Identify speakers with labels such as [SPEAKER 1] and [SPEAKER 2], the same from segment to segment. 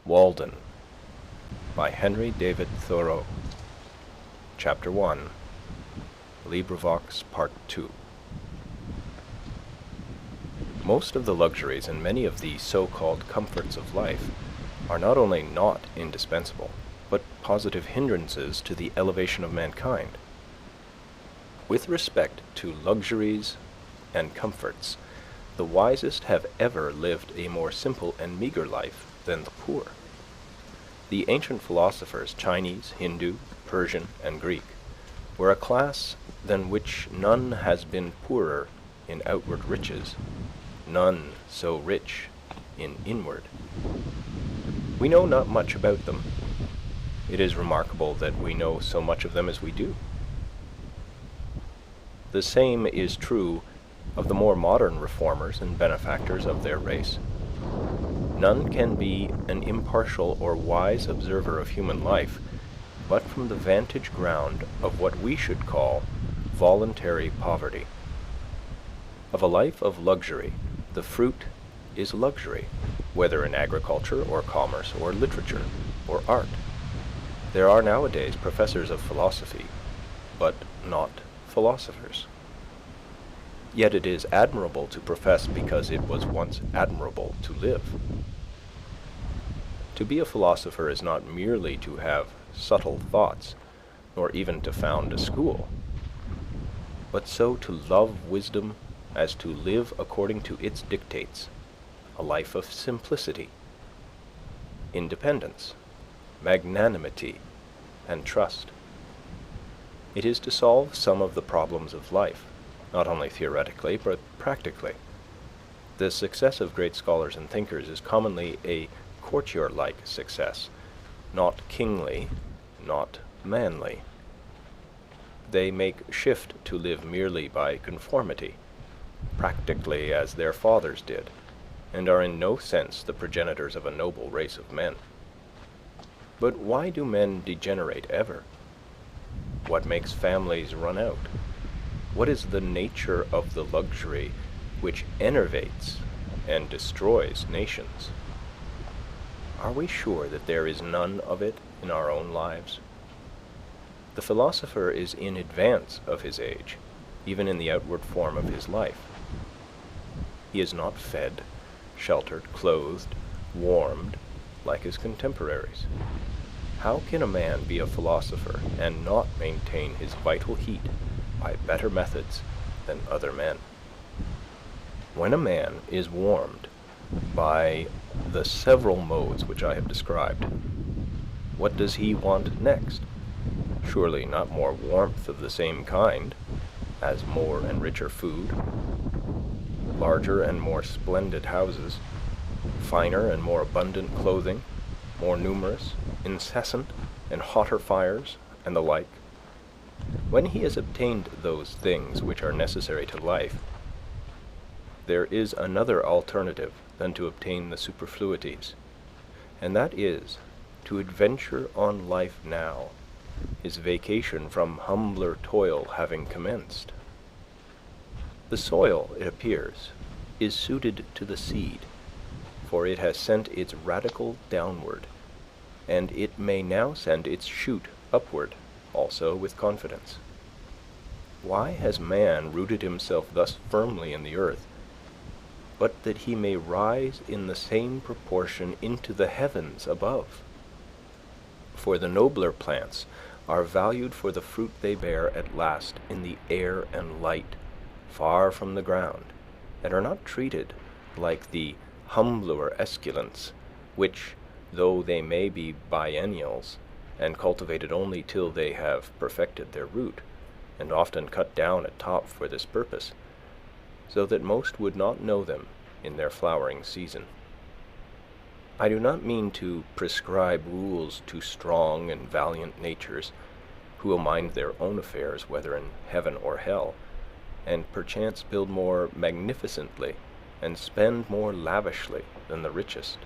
[SPEAKER 1] Walden by Henry David Thoreau. Chapter 1, LibriVox Part 2. Most of the luxuries and many of the so-called comforts of life are not only not indispensable, but positive hindrances to the elevation of mankind. With respect to luxuries and comforts, the wisest have ever lived a more simple and meager life than the poor. The ancient philosophers, Chinese, Hindu, Persian, and Greek, were a class than which none has been poorer in outward riches, none so rich in inward. We know not much about them. It is remarkable that we know so much of them as we do. The same is true of the more modern reformers and benefactors of their race. None can be an impartial or wise observer of human life, but from the vantage ground of what we should call voluntary poverty. Of a life of luxury, the fruit is luxury, whether in agriculture or commerce or literature or art. There are nowadays professors of philosophy, but not philosophers. Yet it is admirable to profess because it was once admirable to live. To be a philosopher is not merely to have subtle thoughts, nor even to found a school, but so to love wisdom as to live according to its dictates, a life of simplicity, independence, magnanimity, and trust. It is to solve some of the problems of life, not only theoretically, but practically. The success of great scholars and thinkers is commonly a courtier-like success, not kingly, not manly. They make shift to live merely by conformity, practically as their fathers did, and are in no sense the progenitors of a noble race of men. But why do men degenerate ever? What makes families run out? What is the nature of the luxury which enervates and destroys nations? Are we sure that there is none of it in our own lives? The philosopher is in advance of his age, even in the outward form of his life. He is not fed, sheltered, clothed, warmed, like his contemporaries. How can a man be a philosopher and not maintain his vital heat by better methods than other men? When a man is warmed by the several modes which I have described, what does he want next? Surely not more warmth of the same kind, as more and richer food, larger and more splendid houses, finer and more abundant clothing, more numerous, incessant, and hotter fires, and the like. When he has obtained those things which are necessary to life, there is another alternative than to obtain the superfluities, and that is to adventure on life now, his vacation from humbler toil having commenced. The soil, it appears, is suited to the seed, for it has sent its radicle downward, and it may now send its shoot upward also with confidence. Why has man rooted himself thus firmly in the earth, but that he may rise in the same proportion into the heavens above? For the nobler plants are valued for the fruit they bear at last in the air and light, far from the ground, and are not treated like the humbler esculents, which, though they may be biennials, and cultivated only till they have perfected their root, and often cut down at top for this purpose, so that most would not know them in their flowering season. I do not mean to prescribe rules to strong and valiant natures, who will mind their own affairs, whether in heaven or hell, and perchance build more magnificently and spend more lavishly than the richest,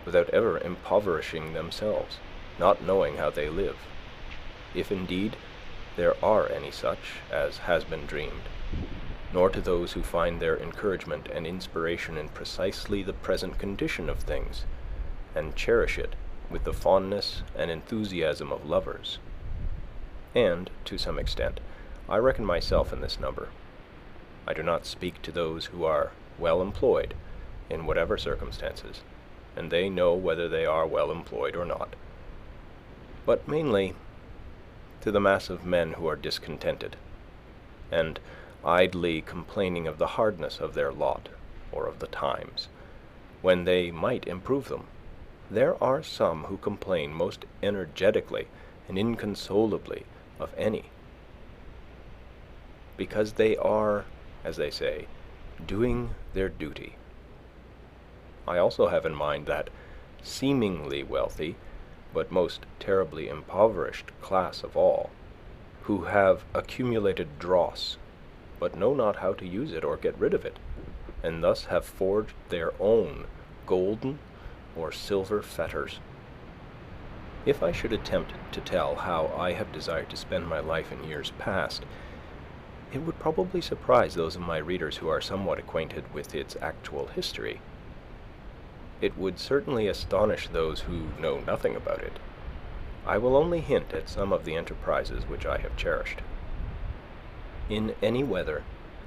[SPEAKER 1] without ever impoverishing themselves, not knowing how they live, if indeed there are any such as has been dreamed, nor to those who find their encouragement and inspiration in precisely the present condition of things, and cherish it with the fondness and enthusiasm of lovers. And, to some extent, I reckon myself in this number. I do not speak to those who are well employed, in whatever circumstances, and they know whether they are well employed or not, but mainly to the mass of men who are discontented, and idly complaining of the hardness of their lot, or of the times, when they might improve them. There are some who complain most energetically and inconsolably of any, because they are, as they say, doing their duty. I also have in mind that seemingly wealthy, but most terribly impoverished class of all, who have accumulated dross, but know not how to use it or get rid of it, and thus have forged their own golden or silver fetters. If I should attempt to tell how I have desired to spend my life in years past, it would probably surprise those of my readers who are somewhat acquainted with its actual history. It would certainly astonish those who know nothing about it. I will only hint at some of the enterprises which I have cherished. In any weather,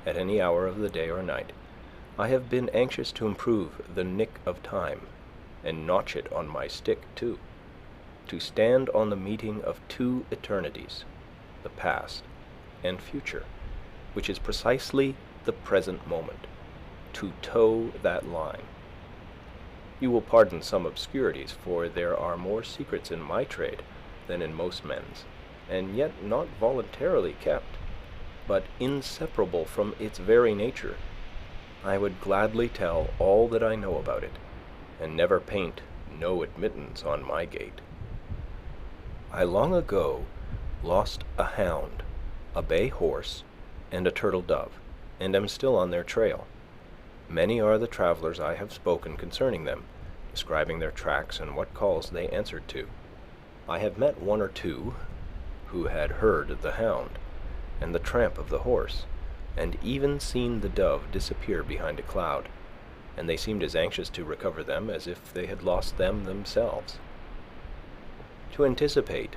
[SPEAKER 1] at any hour of the day or night, I have been anxious to improve the nick of time, and notch it on my stick too, to stand on the meeting of two eternities, the past and future, which is precisely the present moment, to toe that line. You will pardon some obscurities, for there are more secrets in my trade than in most men's, and yet not voluntarily kept, but inseparable from its very nature. I would gladly tell all that I know about it, and never paint no admittance on my gate. I long ago lost a hound, a bay horse, and a turtle dove, and am still on their trail. Many are the travelers I have spoken concerning them, describing their tracks and what calls they answered to. I have met one or two who had heard the hound, and the tramp of the horse, and even seen the dove disappear behind a cloud, and they seemed as anxious to recover them as if they had lost them themselves. To anticipate,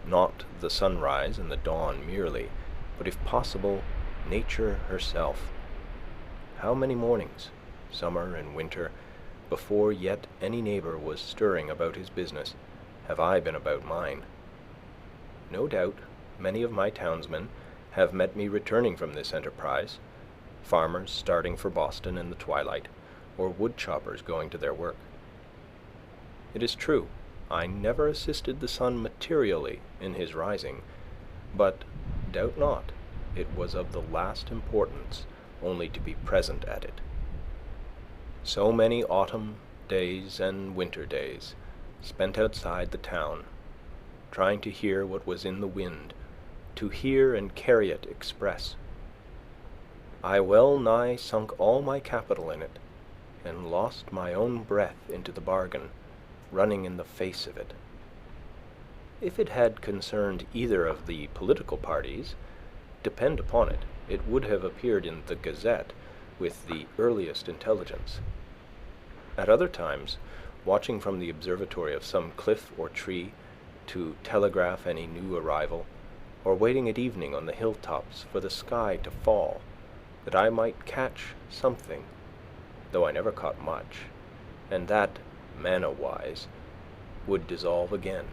[SPEAKER 1] not the sunrise and the dawn merely, but if possible, nature herself. How many mornings, summer and winter, before yet any neighbor was stirring about his business, have I been about mine? No doubt many of my townsmen have met me returning from this enterprise, farmers starting for Boston in the twilight, or wood choppers going to their work. It is true, I never assisted the sun materially in his rising, but doubt not it was of the last importance only to be present at it. So many autumn days and winter days spent outside the town, trying to hear what was in the wind, to hear and carry it express. I well nigh sunk all my capital in it, and lost my own breath into the bargain, running in the face of it. If it had concerned either of the political parties, depend upon it, it would have appeared in the Gazette with the earliest intelligence. At other times, watching from the observatory of some cliff or tree to telegraph any new arrival, or waiting at evening on the hilltops for the sky to fall, that I might catch something, though I never caught much, and that, manna-wise, would dissolve again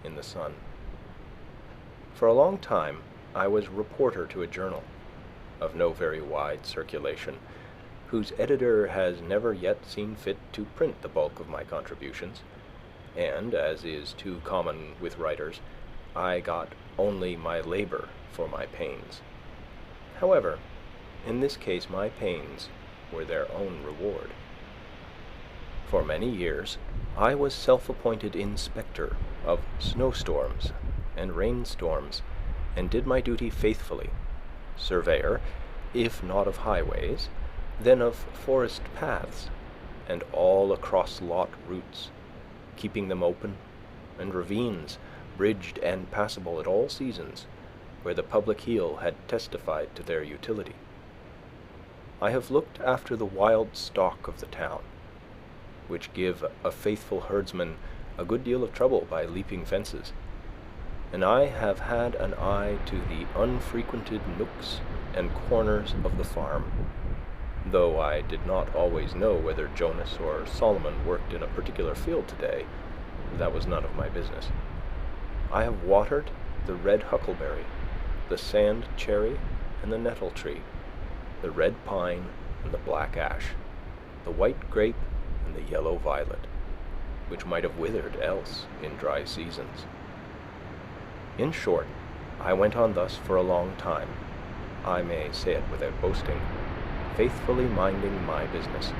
[SPEAKER 1] in the sun. For a long time I was reporter to a journal, of no very wide circulation, whose editor has never yet seen fit to print the bulk of my contributions, and, as is too common with writers, I got only my labor for my pains. However, in this case my pains were their own reward. For many years I was self-appointed inspector of snowstorms and rainstorms, and did my duty faithfully, surveyor, if not of highways, then of forest paths, and all across lot routes, keeping them open, and ravines bridged and passable at all seasons, where the public heel had testified to their utility. I have looked after the wild stock of the town, which give a faithful herdsman a good deal of trouble by leaping fences, and I have had an eye to the unfrequented nooks and corners of the farm, though I did not always know whether Jonas or Solomon worked in a particular field today. That was none of my business. I have watered the red huckleberry, the sand cherry and the nettle tree, the red pine and the black ash, the white grape and the yellow violet, which might have withered else in dry seasons. In short, I went on thus for a long time, I may say it without boasting, faithfully minding my business,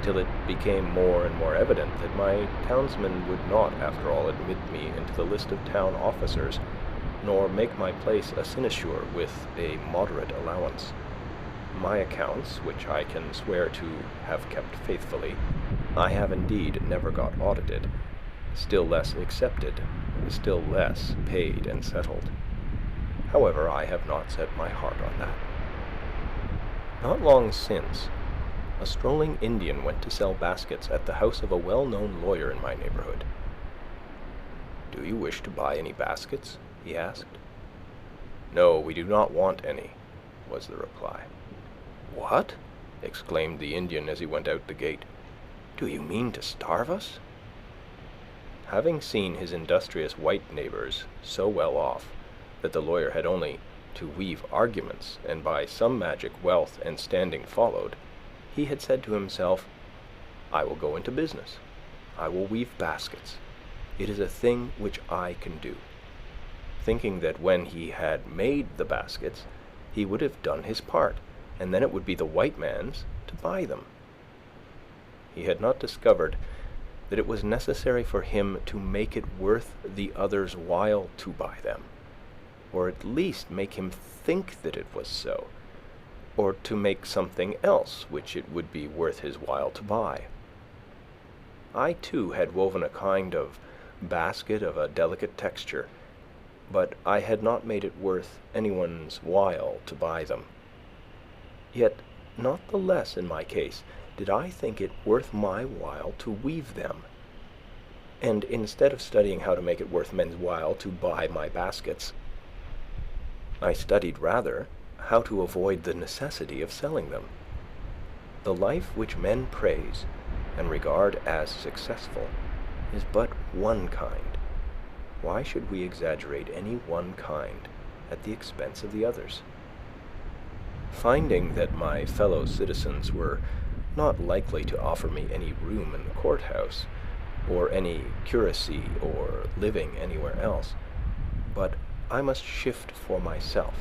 [SPEAKER 1] till it became more and more evident that my townsmen would not, after all, admit me into the list of town officers, nor make my place a sinecure with a moderate allowance. My accounts, which I can swear to have kept faithfully, I have indeed never got audited, still less accepted, still less paid and settled. However, I have not set my heart on that. Not long since, a strolling Indian went to sell baskets at the house of a well-known lawyer in my neighborhood. "Do you wish to buy any baskets?" he asked. "No, we do not want any," was the reply. "What?" exclaimed the Indian as he went out the gate. "Do you mean to starve us?" Having seen his industrious white neighbors so well off that the lawyer had only to weave arguments, and by some magic wealth and standing followed, he had said to himself, "I will go into business. I will weave baskets. It is a thing which I can do," thinking that when he had made the baskets, he would have done his part, and then it would be the white man's to buy them. He had not discovered that it was necessary for him to make it worth the other's while to buy them, or at least make him think that it was so, or to make something else which it would be worth his while to buy. I, too, had woven a kind of basket of a delicate texture, but I had not made it worth anyone's while to buy them. Yet not the less in my case did I think it worth my while to weave them. And instead of studying how to make it worth men's while to buy my baskets, I studied rather how to avoid the necessity of selling them. The life which men praise and regard as successful is but one kind. Why should we exaggerate any one kind at the expense of the others? Finding that my fellow citizens were not likely to offer me any room in the courthouse, or any curacy or living anywhere else, but I must shift for myself,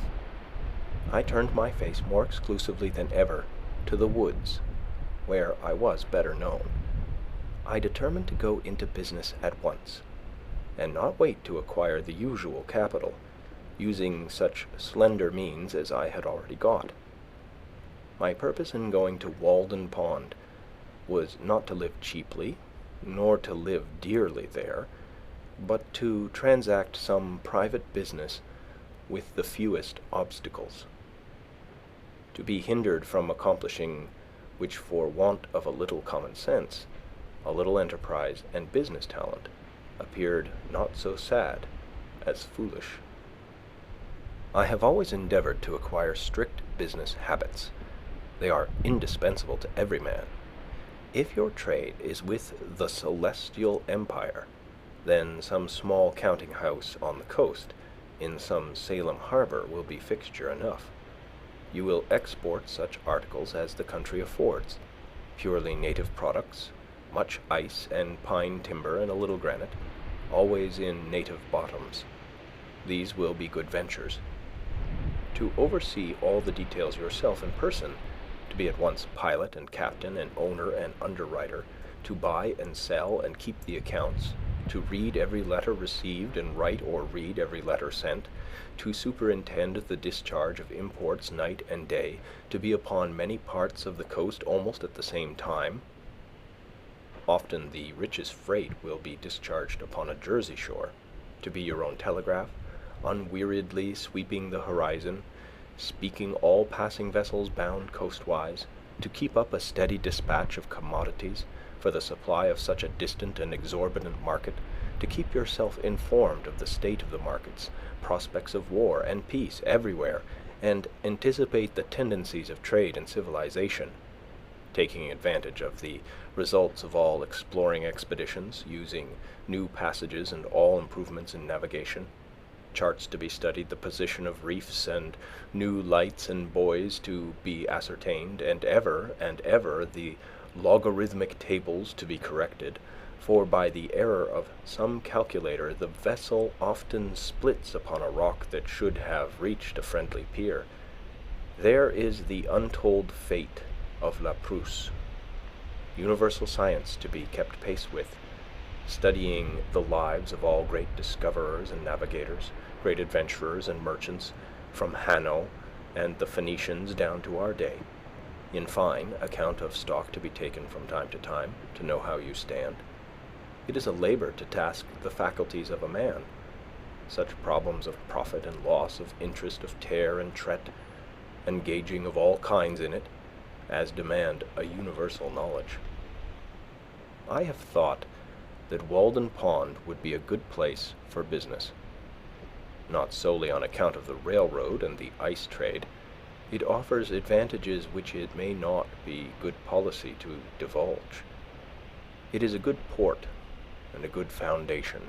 [SPEAKER 1] I turned my face more exclusively than ever to the woods, where I was better known. I determined to go into business at once, and not wait to acquire the usual capital, using such slender means as I had already got. My purpose in going to Walden Pond was not to live cheaply, nor to live dearly there, but to transact some private business with the fewest obstacles. To be hindered from accomplishing which for want of a little common sense, a little enterprise and business talent, appeared not so sad as foolish. I have always endeavored to acquire strict business habits. They are indispensable to every man. If your trade is with the celestial empire, then some small counting house on the coast, in some Salem harbor, will be fixture enough. You will export such articles as the country affords, purely native products, much ice and pine timber and a little granite, always in native bottoms. These will be good ventures. To oversee all the details yourself in person, to be at once pilot and captain and owner and underwriter, to buy and sell and keep the accounts, to read every letter received and write or read every letter sent, to superintend the discharge of imports night and day, to be upon many parts of the coast almost at the same time. Often the richest freight will be discharged upon a Jersey shore, to be your own telegraph, unweariedly sweeping the horizon, speaking all passing vessels bound coastwise, to keep up a steady dispatch of commodities, for the supply of such a distant and exorbitant market, to keep yourself informed of the state of the markets, prospects of war and peace everywhere, and anticipate the tendencies of trade and civilization, taking advantage of the results of all exploring expeditions, using new passages and all improvements in navigation, charts to be studied, the position of reefs, and new lights and buoys to be ascertained, and ever the logarithmic tables to be corrected, for by the error of some calculator the vessel often splits upon a rock that should have reached a friendly pier. There is the untold fate of La Prousse, universal science to be kept pace with, studying the lives of all great discoverers and navigators, great adventurers and merchants, from Hanno and the Phoenicians down to our day. In fine, account of stock to be taken from time to time, to know how you stand. It is a labor to task the faculties of a man. Such problems of profit and loss, of interest, of tear and tret, engaging of all kinds in it, as demand a universal knowledge. I have thought that Walden Pond would be a good place for business. Not solely on account of the railroad and the ice trade. It offers advantages which it may not be good policy to divulge. It is a good port and a good foundation.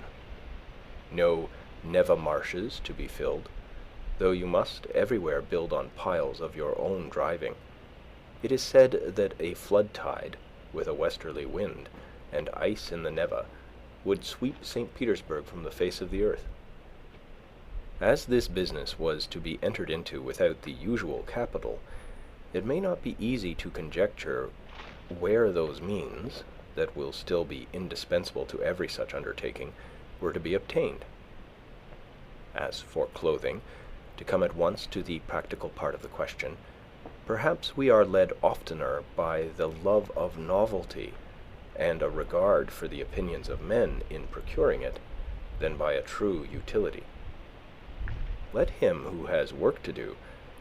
[SPEAKER 1] No Neva marshes to be filled, though you must everywhere build on piles of your own driving. It is said that a flood tide, with a westerly wind, and ice in the Neva, would sweep St. Petersburg from the face of the earth. As this business was to be entered into without the usual capital, it may not be easy to conjecture where those means, that will still be indispensable to every such undertaking, were to be obtained. As for clothing, to come at once to the practical part of the question, perhaps we are led oftener by the love of novelty and a regard for the opinions of men in procuring it, than by a true utility. Let him who has work to do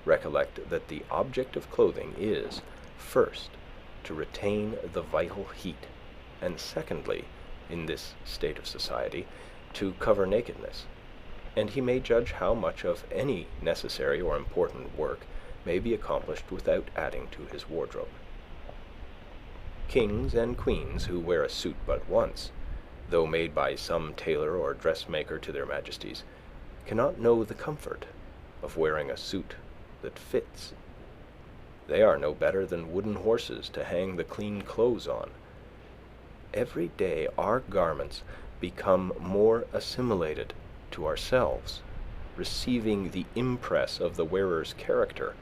[SPEAKER 1] recollect that the object of clothing is, first, to retain the vital heat, and secondly, in this state of society, to cover nakedness, and he may judge how much of any necessary or important work may be accomplished without adding to his wardrobe. Kings and queens who wear a suit but once, though made by some tailor or dressmaker to their majesties, cannot know the comfort of wearing a suit that fits. They are no better than wooden horses to hang the clean clothes on. Every day our garments become more assimilated to ourselves, receiving the impress of the wearer's character,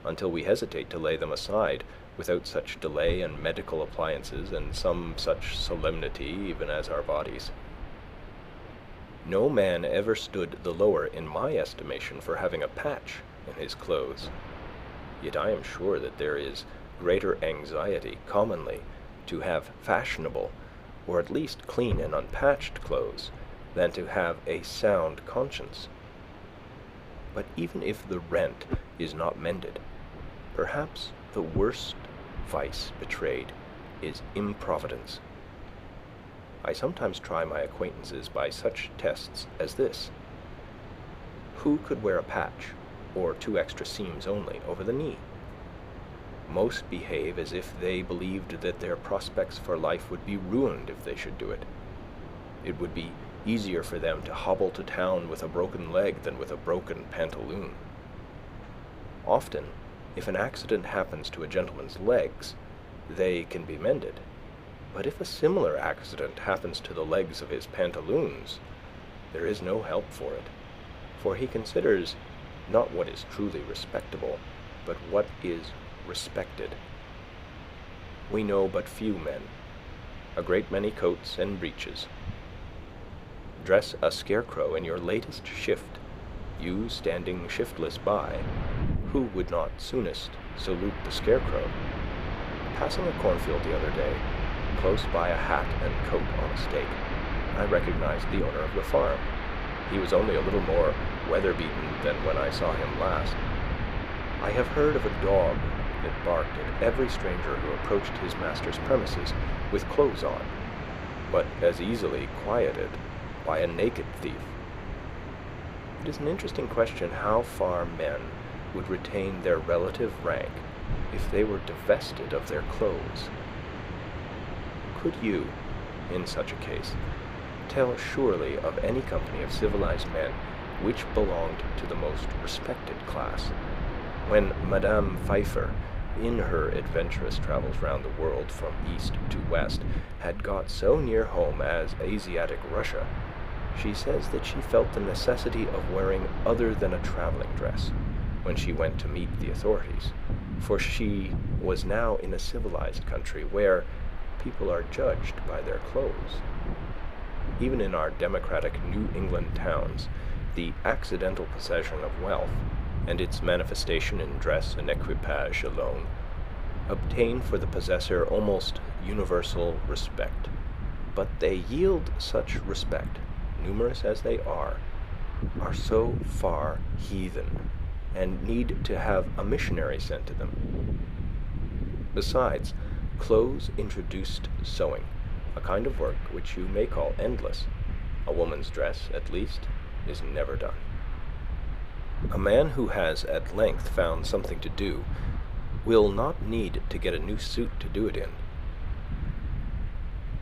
[SPEAKER 1] until we hesitate to lay them aside without such delay and medical appliances and some such solemnity even as our bodies. No man ever stood the lower in my estimation for having a patch in his clothes. Yet I am sure that there is greater anxiety commonly to have fashionable, or at least clean and unpatched clothes, than to have a sound conscience. But even if the rent is not mended, perhaps the worst vice betrayed is improvidence. I sometimes try my acquaintances by such tests as this. Who could wear a patch, or 2 extra seams only, over the knee? Most behave as if they believed that their prospects for life would be ruined if they should do it. It would be easier for them to hobble to town with a broken leg than with a broken pantaloon. Often, if an accident happens to a gentleman's legs, they can be mended. But if a similar accident happens to the legs of his pantaloons, there is no help for it, for he considers not what is truly respectable, but what is respected. We know but few men, a great many coats and breeches. Dress a scarecrow in your latest shift, you standing shiftless by, who would not soonest salute the scarecrow? Passing a cornfield the other day, close by a hat and coat on a stake, I recognized the owner of the farm. He was only a little more weather-beaten than when I saw him last. I have heard of a dog that barked at every stranger who approached his master's premises, with clothes on, but as easily quieted by a naked thief. It is an interesting question how far men would retain their relative rank if they were divested of their clothes. Could you, in such a case, tell surely of any company of civilized men which belonged to the most respected class? When Madame Pfeiffer, in her adventurous travels round the world from east to west, had got so near home as Asiatic Russia, she says that she felt the necessity of wearing other than a traveling dress when she went to meet the authorities, for she was now in a civilized country where people are judged by their clothes. Even in our democratic New England towns, the accidental possession of wealth, and its manifestation in dress and equipage alone, obtain for the possessor almost universal respect. But they yield such respect, numerous as they are so far heathen, and need to have a missionary sent to them. Besides, clothes introduced sewing, a kind of work which you may call endless. A woman's dress, at least, is never done. A man who has at length found something to do will not need to get a new suit to do it in.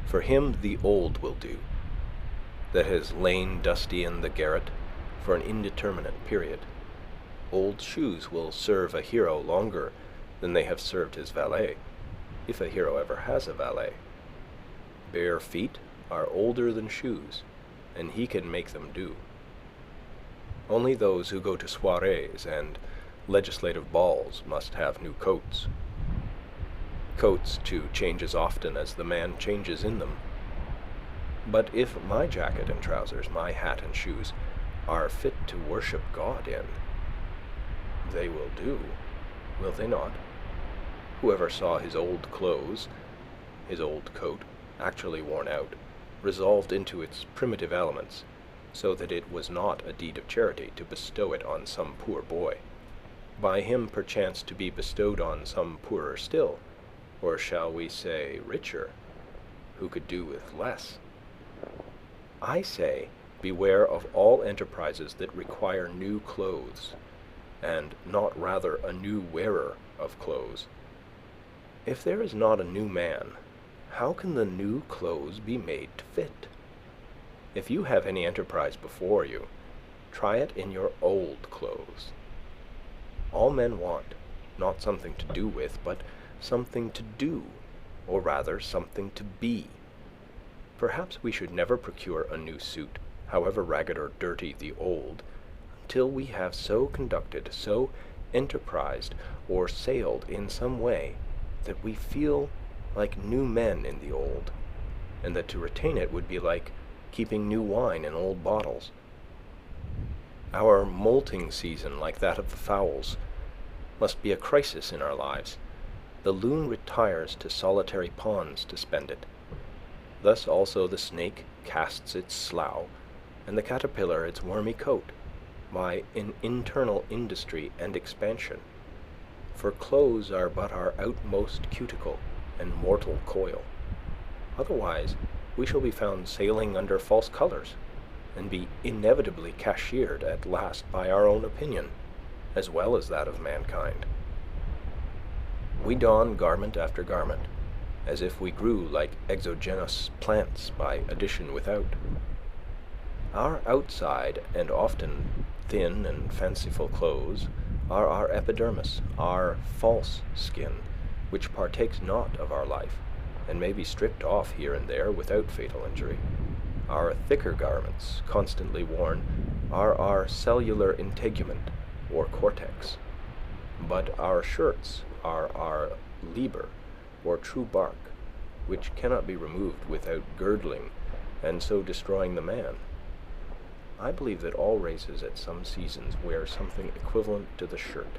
[SPEAKER 1] For him the old will do, that has lain dusty in the garret for an indeterminate period. Old shoes will serve a hero longer than they have served his valet, if a hero ever has a valet. Bare feet are older than shoes, and he can make them do. Only those who go to soirees and legislative balls must have new coats. Coats, to change as often as the man changes in them. But if my jacket and trousers, my hat and shoes, are fit to worship God in, they will do, will they not? Whoever saw his old clothes, his old coat, actually worn out, resolved into its primitive elements, so that it was not a deed of charity to bestow it on some poor boy, by him perchance to be bestowed on some poorer still, or shall we say richer, who could do with less? I say, beware of all enterprises that require new clothes, and not rather a new wearer of clothes. If there is not a new man, how can the new clothes be made to fit? If you have any enterprise before you, try it in your old clothes. All men want, not something to do with, but something to do, or rather something to be. Perhaps we should never procure a new suit, however ragged or dirty the old, until we have so conducted, so enterprised, or sailed in some way, that we feel like new men in the old, and that to retain it would be like keeping new wine in old bottles. Our molting season, like that of the fowls, must be a crisis in our lives. The loon retires to solitary ponds to spend it. Thus also the snake casts its slough, and the caterpillar its wormy coat, by an internal industry and expansion. For clothes are but our outmost cuticle and mortal coil. Otherwise, we shall be found sailing under false colors, and be inevitably cashiered at last by our own opinion, as well as that of mankind. We don garment after garment, as if we grew like exogenous plants by addition without. Our outside and often thin and fanciful clothes are our epidermis, our false skin, which partakes not of our life, and may be stripped off here and there without fatal injury. Our thicker garments, constantly worn, are our cellular integument, or cortex. But our shirts are our liber, or true bark, which cannot be removed without girdling, and so destroying the man. I believe that all races at some seasons wear something equivalent to the shirt.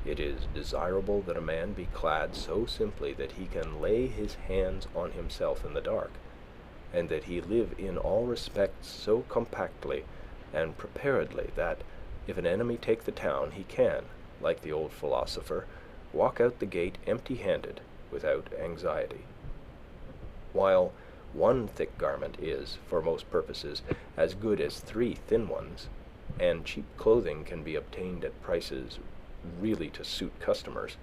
[SPEAKER 1] It is desirable that a man be clad so simply that he can lay his hands on himself in the dark, and that he live in all respects so compactly and preparedly that, if an enemy take the town, he can, like the old philosopher, walk out the gate empty-handed, without anxiety. while one thick garment is, for most purposes, as good as 3 thin ones, and cheap clothing can be obtained at prices really to suit customers,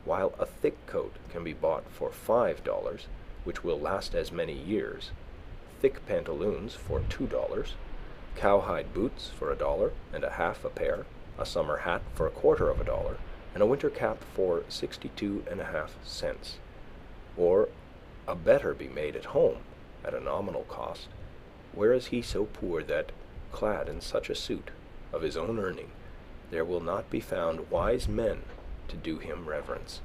[SPEAKER 1] while a thick coat can be bought for $5, which will last as many years, thick pantaloons for $2, cowhide boots for $1.50 a pair, a summer hat for $0.25, and a winter cap for 62.5 cents. Or a better be made at home at a nominal cost, where is he so poor that, clad in such a suit of his own earning, there will not be found wise men to do him reverence.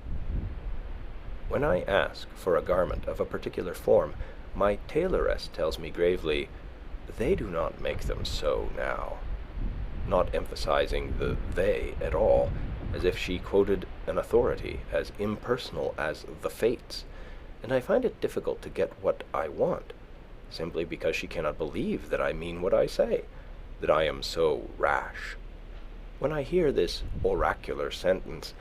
[SPEAKER 1] When I ask for a garment of a particular form, my tailoress tells me gravely, "They do not make them so now," not emphasizing the "they" at all, as if she quoted an authority as impersonal as the Fates, and I find it difficult to get what I want, simply because she cannot believe that I mean what I say, that I am so rash. When I hear this oracular sentence,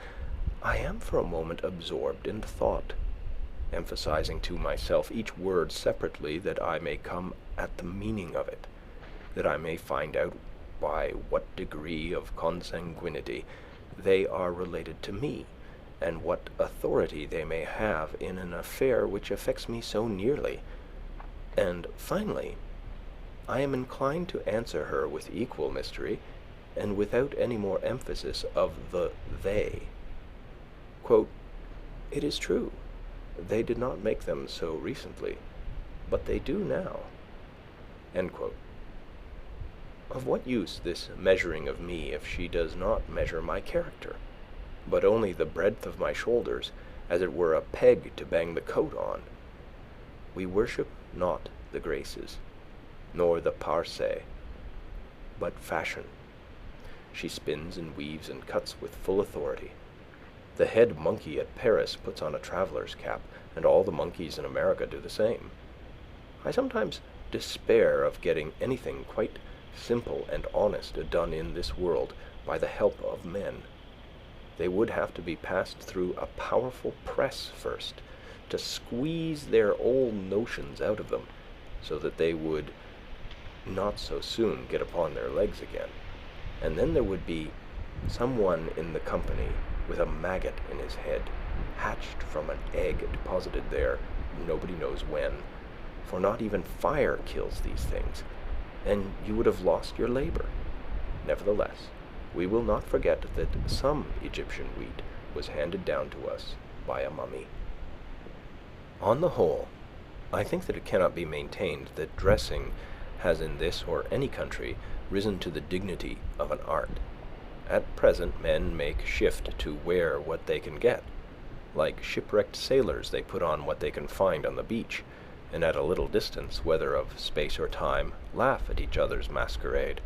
[SPEAKER 1] I am for a moment absorbed in thought, emphasizing to myself each word separately that I may come at the meaning of it, that I may find out by what degree of consanguinity they are related to me, and what authority they may have in an affair which affects me so nearly. And finally, I am inclined to answer her with equal mystery, and without any more emphasis of the they. Quote, "It is true, they did not make them so recently, but they do now." End quote. Of what use this measuring of me if she does not measure my character, but only the breadth of my shoulders, as it were a peg to bang the coat on? We worship not the graces, nor the parse, but fashion. She spins and weaves and cuts with full authority. The head monkey at Paris puts on a traveler's cap, and all the monkeys in America do the same. I sometimes despair of getting anything quite simple and honest done in this world by the help of men. They would have to be passed through a powerful press first, to squeeze their old notions out of them, so that they would not so soon get upon their legs again. And then there would be someone in the company with a maggot in his head, hatched from an egg deposited there nobody knows when, for not even fire kills these things, and you would have lost your labor. Nevertheless, we will not forget that some Egyptian wheat was handed down to us by a mummy. On the whole, I think that it cannot be maintained that dressing has in this or any country risen to the dignity of an art. At present men make shift to wear what they can get. Like shipwrecked sailors, they put on what they can find on the beach, and at a little distance, whether of space or time, laugh at each other's masquerade.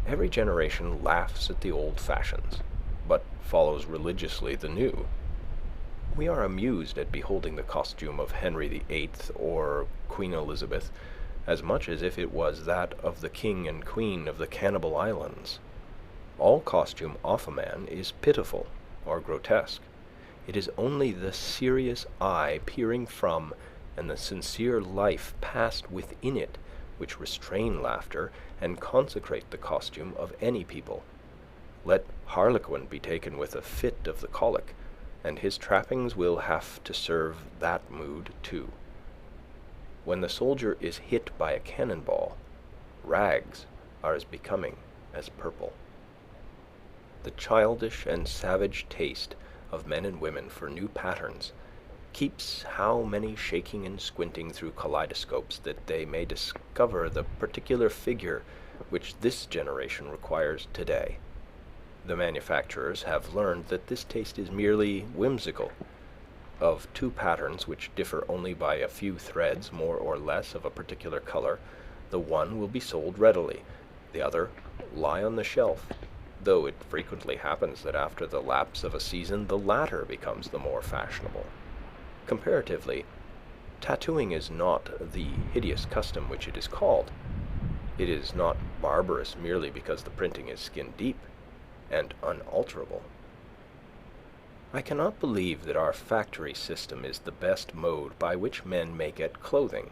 [SPEAKER 1] Every generation laughs at the old fashions, but follows religiously the new. We are amused at beholding the costume of Henry VIII or Queen Elizabeth, as much as if it was that of the king and queen of the Cannibal Islands. All costume off a man is pitiful or grotesque. It is only the serious eye peering from and the sincere life passed within it which restrain laughter and consecrate the costume of any people. Let Harlequin be taken with a fit of the colic, and his trappings will have to serve that mood too. When the soldier is hit by a cannonball, rags are as becoming as purple. The childish and savage taste of men and women for new patterns keeps how many shaking and squinting through kaleidoscopes that they may discover the particular figure which this generation requires today. The manufacturers have learned that this taste is merely whimsical. Of two patterns which differ only by a few threads more or less of a particular color, the one will be sold readily, the other lie on the shelf, though it frequently happens that after the lapse of a season the latter becomes the more fashionable. Comparatively, tattooing is not the hideous custom which it is called. It is not barbarous merely because the printing is skin deep and unalterable. I cannot believe that our factory system is the best mode by which men may get clothing.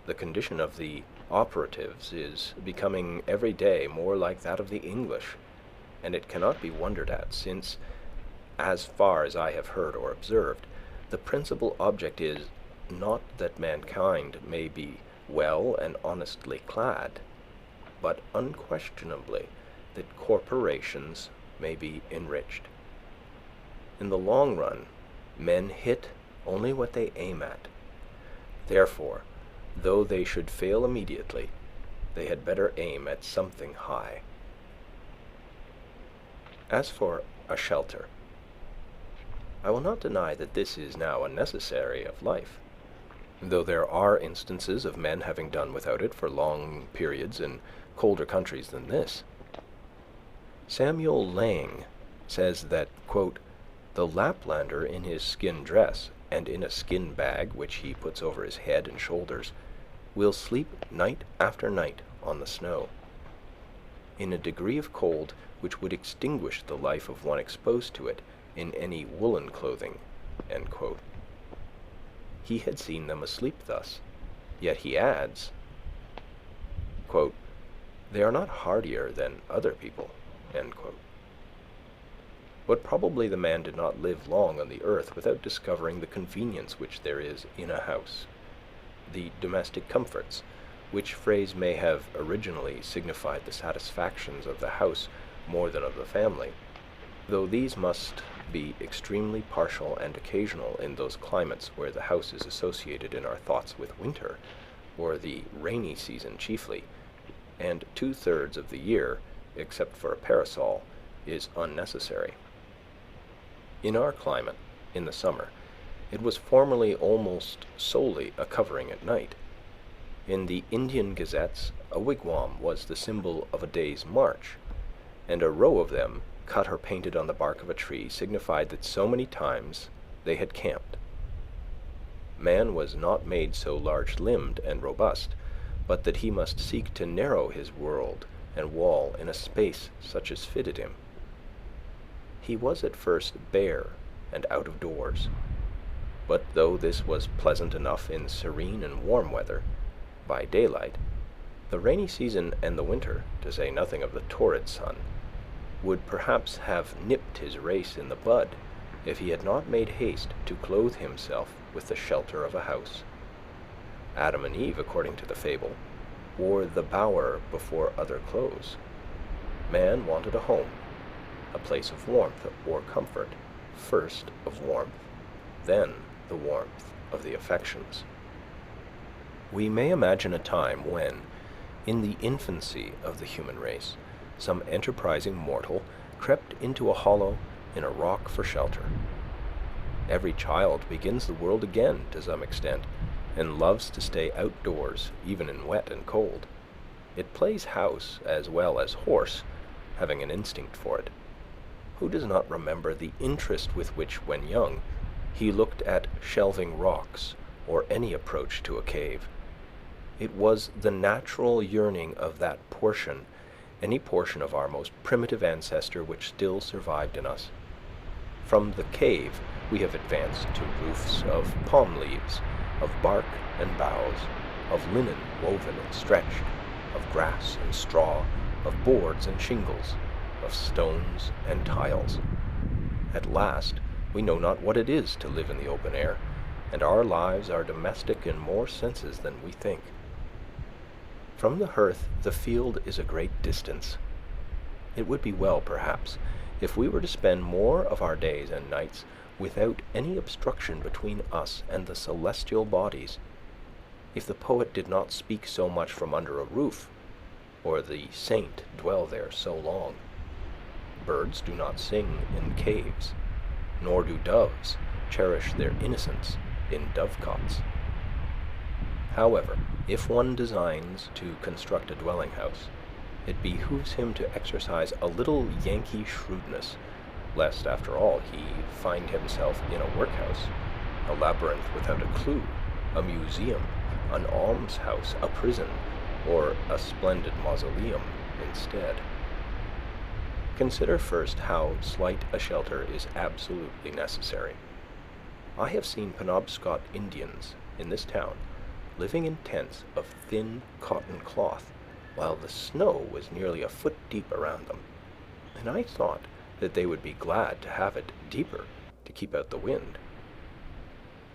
[SPEAKER 1] The condition of the operatives is becoming every day more like that of the English, and it cannot be wondered at, since, as far as I have heard or observed, the principal object is not that mankind may be well and honestly clad, but unquestionably that corporations may be enriched. In the long run, men hit only what they aim at. Therefore, though they should fail immediately, they had better aim at something high. As for a shelter, I will not deny that this is now a necessary of life, though there are instances of men having done without it for long periods in colder countries than this. Samuel Lang says that, quote, "The Laplander in his skin dress, and in a skin bag which he puts over his head and shoulders, will sleep night after night on the snow, in a degree of cold which would extinguish the life of one exposed to it in any woolen clothing," end quote. He had seen them asleep thus, yet he adds, quote, "They are not hardier than other people," end quote. But probably the man did not live long on the earth without discovering the convenience which there is in a house, the domestic comforts, which phrase may have originally signified the satisfactions of the house more than of the family, though these must be extremely partial and occasional in those climates where the house is associated in our thoughts with winter, or the rainy season chiefly, and 2/3 of the year, except for a parasol, is unnecessary. In our climate, in the summer, it was formerly almost solely a covering at night. In the Indian gazettes, a wigwam was the symbol of a day's march, and a row of them, cut or painted on the bark of a tree, signified that so many times they had camped. Man was not made so large-limbed and robust, but that he must seek to narrow his world and wall in a space such as fitted him. He was at first bare and out of doors, but though this was pleasant enough in serene and warm weather, by daylight, the rainy season and the winter, to say nothing of the torrid sun, would perhaps have nipped his race in the bud if he had not made haste to clothe himself with the shelter of a house. Adam and Eve, according to the fable, wore the bower before other clothes. Man wanted a home, a place of warmth or comfort, first of warmth, then the warmth of the affections. We may imagine a time when, in the infancy of the human race, some enterprising mortal crept into a hollow in a rock for shelter. Every child begins the world again to some extent, and loves to stay outdoors even in wet and cold. It plays house as well as horse, having an instinct for it. Who does not remember the interest with which, when young, he looked at shelving rocks or any approach to a cave? It was the natural yearning of that portion, any portion of our most primitive ancestor which still survived in us. From the cave we have advanced to roofs of palm leaves, of bark and boughs, of linen woven and stretched, of grass and straw, of boards and shingles, of stones and tiles. At last, we know not what it is to live in the open air, and our lives are domestic in more senses than we think. From the hearth, the field is a great distance. It would be well, perhaps, if we were to spend more of our days and nights without any obstruction between us and the celestial bodies, if the poet did not speak so much from under a roof, or the saint dwell there so long. Birds do not sing in caves, nor do doves cherish their innocence in dovecots. However, if one designs to construct a dwelling house, it behooves him to exercise a little Yankee shrewdness, lest, after all, he find himself in a workhouse, a labyrinth without a clue, a museum, an almshouse, a prison, or a splendid mausoleum instead. Consider first how slight a shelter is absolutely necessary. I have seen Penobscot Indians in this town living in tents of thin cotton cloth, while the snow was nearly a foot deep around them, and I thought that they would be glad to have it deeper to keep out the wind.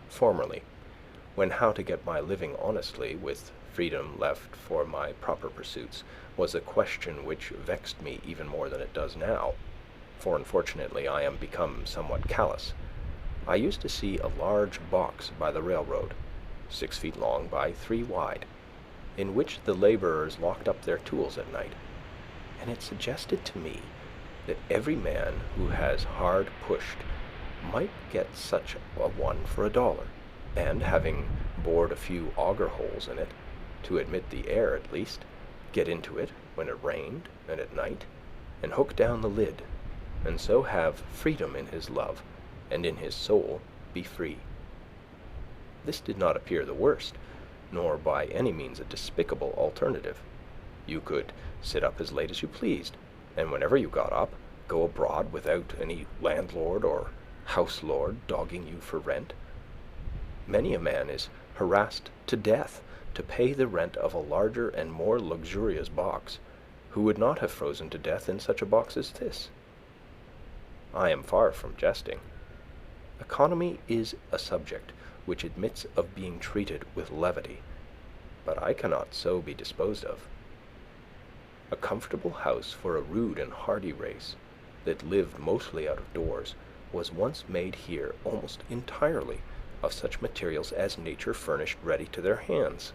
[SPEAKER 1] Formerly, when how to get my living honestly, with freedom left for my proper pursuits, was a question which vexed me even more than it does now, for unfortunately I am become somewhat callous, I used to see a large box by the railroad, 6 feet long by 3 wide, in which the laborers locked up their tools at night, and it suggested to me that every man who has hard pushed might get such a one for $1, and having bored a few auger holes in it, to admit the air at least, get into it when it rained and at night, and hook down the lid, and so have freedom in his love, and in his soul be free. This did not appear the worst, nor by any means a despicable alternative. You could sit up as late as you pleased, and whenever you got up, go abroad without any landlord or house lord dogging you for rent. Many a man is harassed to death to pay the rent of a larger and more luxurious box, who would not have frozen to death in such a box as this. I am far from jesting. Economy is a subject which admits of being treated with levity, but I cannot so be disposed of. A comfortable house for a rude and hardy race, that lived mostly out of doors, was once made here almost entirely of such materials as nature furnished ready to their hands.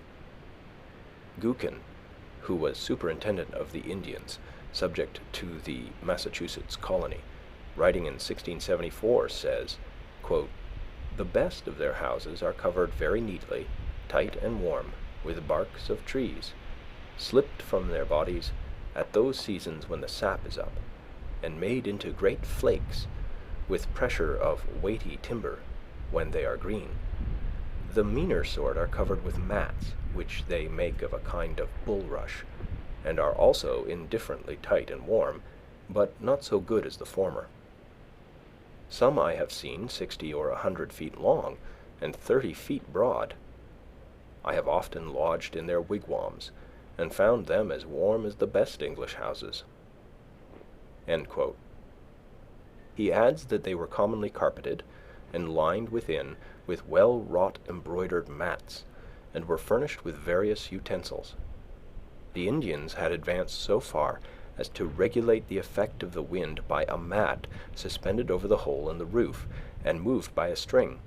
[SPEAKER 1] Gookin, who was superintendent of the Indians, subject to the Massachusetts colony, writing in 1674, says, quote, "The best of their houses are covered very neatly, tight and warm, with barks of trees, slipped from their bodies at those seasons when the sap is up, and made into great flakes, with pressure of weighty timber, when they are green. The meaner sort are covered with mats, which they make of a kind of bulrush, and are also indifferently tight and warm, but not so good as the former. Some I have seen 60 or 100 feet long, and 30 feet broad. I have often lodged in their wigwams, and found them as warm as the best English houses." End quote. He adds that they were commonly carpeted, and lined within with well-wrought embroidered mats, and were furnished with various utensils. The Indians had advanced so far as to regulate the effect of the wind by a mat suspended over the hole in the roof, and moved by a string.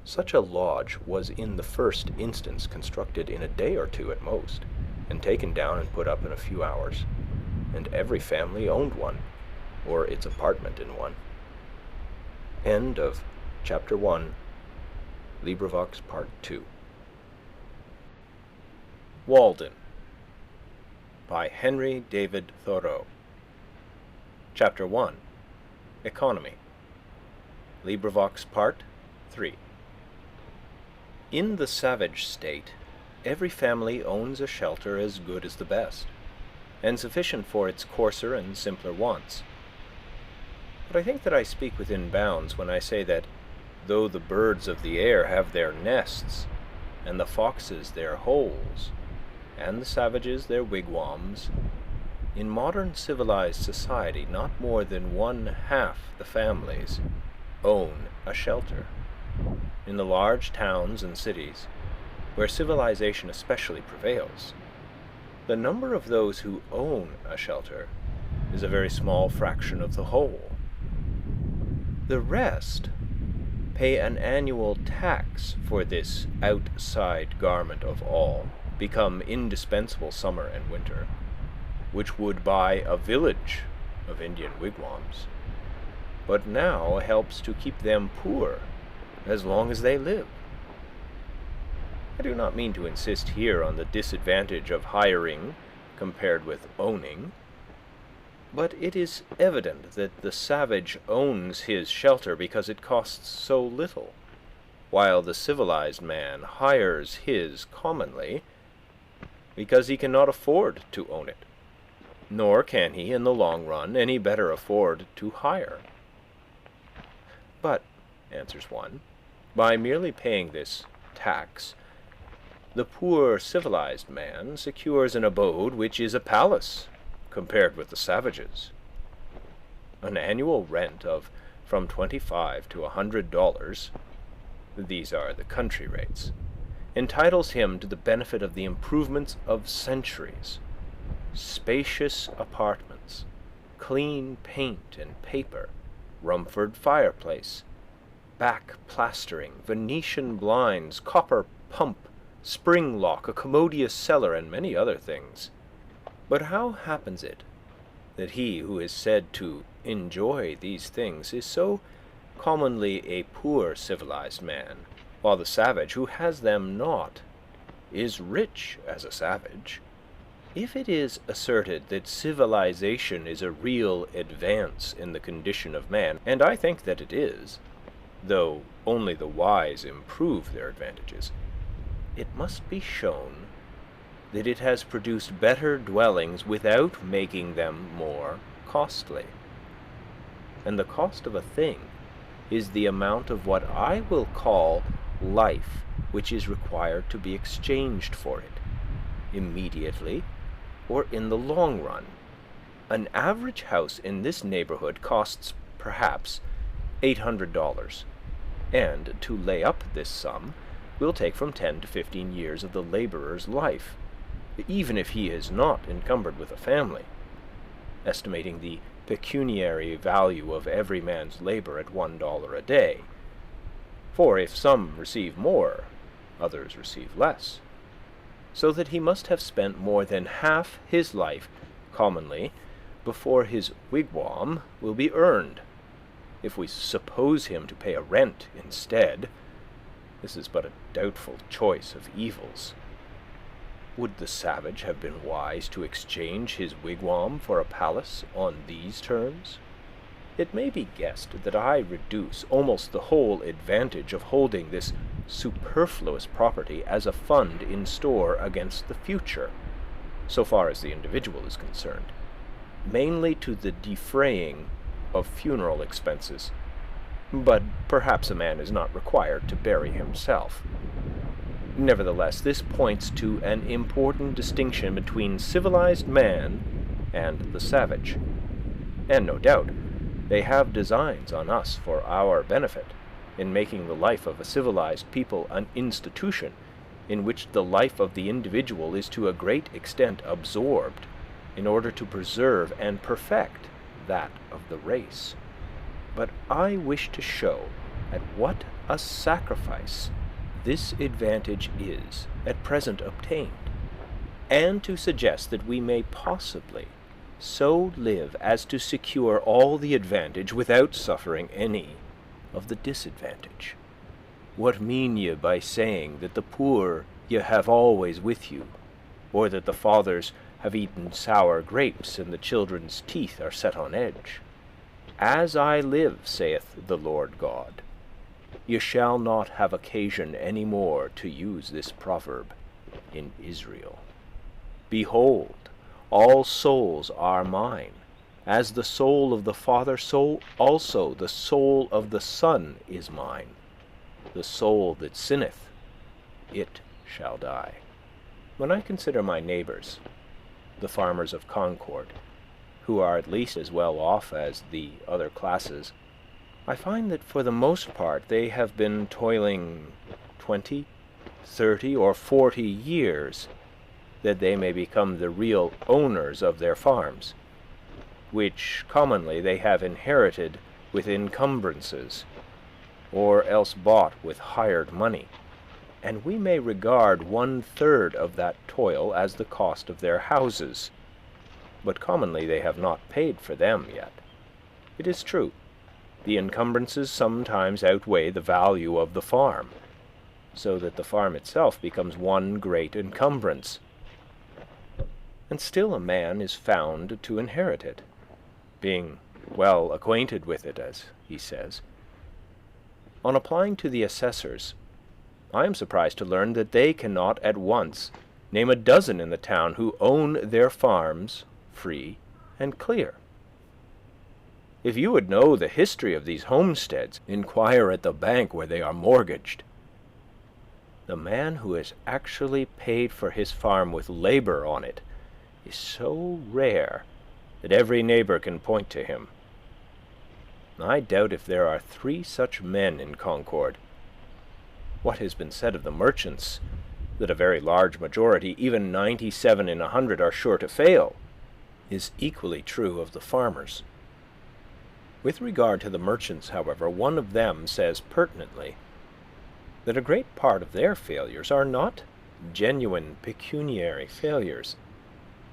[SPEAKER 1] Such a lodge was in the first instance constructed in a day or two at most, and taken down and put up in a few hours, and every family owned one, or its apartment in one. End of Chapter 1, LibriVox Part 2. Walden, by Henry David Thoreau. Chapter 1, Economy, LibriVox Part 3. In the savage state, every family owns a shelter as good as the best, and sufficient for its coarser and simpler wants. But I think that I speak within bounds when I say that, though the birds of the air have their nests, and the foxes their holes, and the savages their wigwams, in modern civilized society not more than 1/2 the families own a shelter. In the large towns and cities, where civilization especially prevails, the number of those who own a shelter is a very small fraction of the whole. The rest pay an annual tax for this outside garment of all, become indispensable summer and winter, which would buy a village of Indian wigwams, but now helps to keep them poor as long as they live. I do not mean to insist here on the disadvantage of hiring compared with owning, but it is evident that the savage owns his shelter because it costs so little, while the civilized man hires his commonly because he cannot afford to own it. nor can he, in the long run, any better afford to hire. But, answers one, by merely paying this tax, the poor civilized man secures an abode which is a palace compared with the savages. An annual rent of from $25 to $100, these are the country rates, entitles him to the benefit of the improvements of centuries. Spacious apartments, clean paint and paper, Rumford fireplace, back plastering, Venetian blinds, copper pump, spring lock, a commodious cellar, and many other things. But how happens it that he who is said to enjoy these things is so commonly a poor civilized man, while the savage who has them not is rich as a savage? If it is asserted that civilization is a real advance in the condition of man, and I think that it is, though only the wise improve their advantages, it must be shown that it has produced better dwellings without making them more costly. And the cost of a thing is the amount of what I will call life which is required to be exchanged for it, immediately or in the long run. An average house in this neighborhood costs perhaps $800, and to lay up this sum will take from 10 to 15 years of the laborer's life, even if he is not encumbered with a family, estimating the pecuniary value of every man's labor at $1 a day. For if some receive more, others receive less, so that he must have spent more than half his life, commonly, before his wigwam will be earned. If we suppose him to pay a rent instead, this is but a doubtful choice of evils. Would the savage have been wise to exchange his wigwam for a palace on these terms? It may be guessed that I reduce almost the whole advantage of holding this superfluous property as a fund in store against the future, so far as the individual is concerned, mainly to the defraying of funeral expenses. But perhaps a man is not required to bury himself. Nevertheless, this points to an important distinction between civilized man and the savage, and no doubt they have designs on us for our benefit, in making the life of a civilized people an institution in which the life of the individual is to a great extent absorbed in order to preserve and perfect that of the race. But I wish to show at what a sacrifice this advantage is at present obtained, and to suggest that we may possibly so live as to secure all the advantage without suffering any of the disadvantage. What mean ye by saying that the poor ye have always with you, or that the fathers have eaten sour grapes and the children's teeth are set on edge? As I live, saith the Lord God, ye shall not have occasion any more to use this proverb in Israel. Behold, all souls are mine. As the soul of the Father, so also the soul of the Son is mine. The soul that sinneth, it shall die. When I consider my neighbors, the farmers of Concord, who are at least as well off as the other classes, I find that for the most part they have been toiling 20, 30, or 40 years, that they may become the real owners of their farms, which commonly they have inherited with encumbrances, or else bought with hired money, and we may regard 1/3 of that toil as the cost of their houses, but commonly they have not paid for them yet. It is true, the encumbrances sometimes outweigh the value of the farm, so that the farm itself becomes one great encumbrance, and still a man is found to inherit it, being well acquainted with it, as he says. On applying to the assessors, I am surprised to learn that they cannot at once name a dozen in the town who own their farms free and clear. If you would know the history of these homesteads, inquire at the bank where they are mortgaged. The man who has actually paid for his farm with labor on it is so rare that every neighbor can point to him. I doubt if there are 3 such men in Concord. What has been said of the merchants, that a very large majority, even 97 in 100, are sure to fail, is equally true of the farmers. With regard to the merchants, however, one of them says pertinently that a great part of their failures are not genuine pecuniary failures,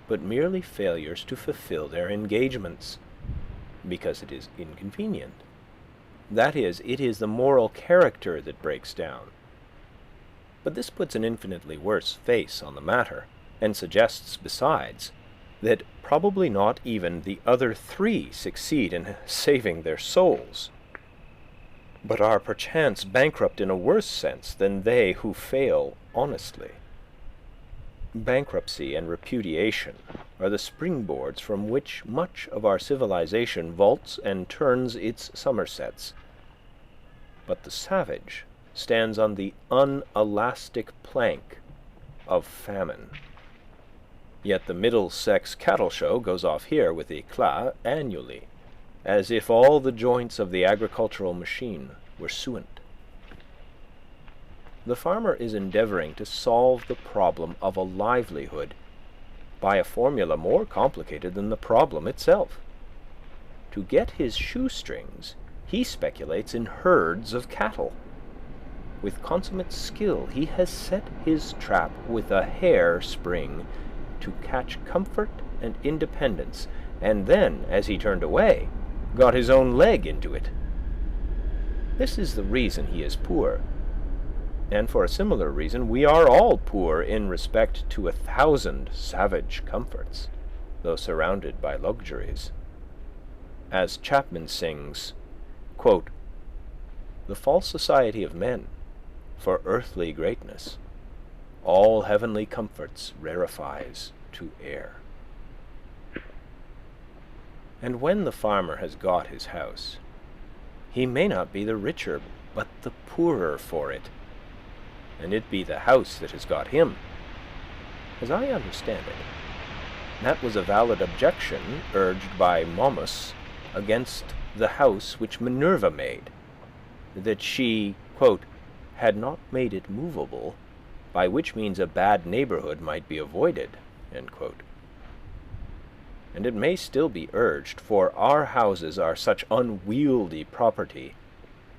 [SPEAKER 1] but merely failures to fulfill their engagements, because it is inconvenient. That is, it is the moral character that breaks down. But this puts an infinitely worse face on the matter, and suggests, besides, that probably not even the other 3 succeed in saving their souls, but are perchance bankrupt in a worse sense than they who fail honestly. Bankruptcy and repudiation are the springboards from which much of our civilization vaults and turns its somersets. But the savage stands on the unelastic plank of famine. Yet the Middlesex cattle show goes off here with eclat annually, as if all the joints of the agricultural machine were suent. The farmer is endeavoring to solve the problem of a livelihood by a formula more complicated than the problem itself. To get his shoestrings, he speculates in herds of cattle. With consummate skill, he has set his trap with a hair spring to catch comfort and independence, and then, as he turned away, got his own leg into it. This is the reason he is poor, and for a similar reason we are all poor in respect to 1,000 savage comforts, though surrounded by luxuries. As Chapman sings, quote, "The false society of men, for earthly greatness, all heavenly comforts rarefies to air." And when the farmer has got his house, he may not be the richer, but the poorer for it, and it be the house that has got him. As I understand it, that was a valid objection urged by Momus against the house which Minerva made, that she, quote, "had not made it movable, by which means a bad neighborhood might be avoided," end quote. And it may still be urged, for our houses are such unwieldy property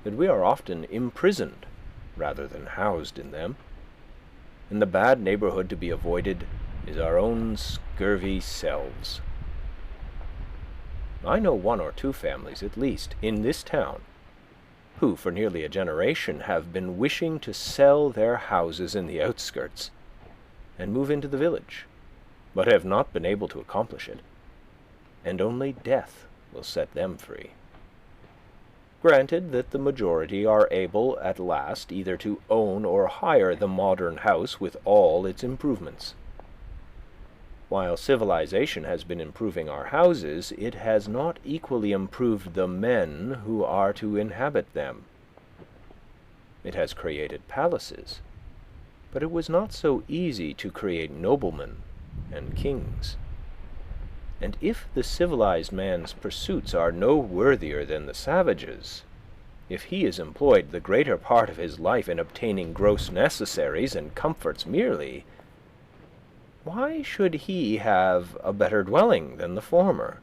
[SPEAKER 1] that we are often imprisoned rather than housed in them, and the bad neighborhood to be avoided is our own scurvy selves. I know 1 or 2 families, at least, in this town, who for nearly a generation have been wishing to sell their houses in the outskirts and move into the village, but have not been able to accomplish it, and only death will set them free. Granted that the majority are able at last either to own or hire the modern house with all its improvements. While civilization has been improving our houses, it has not equally improved the men who are to inhabit them. It has created palaces, but it was not so easy to create noblemen and kings. And if the civilized man's pursuits are no worthier than the savage's, if he is employed the greater part of his life in obtaining gross necessaries and comforts merely, why should he have a better dwelling than the former?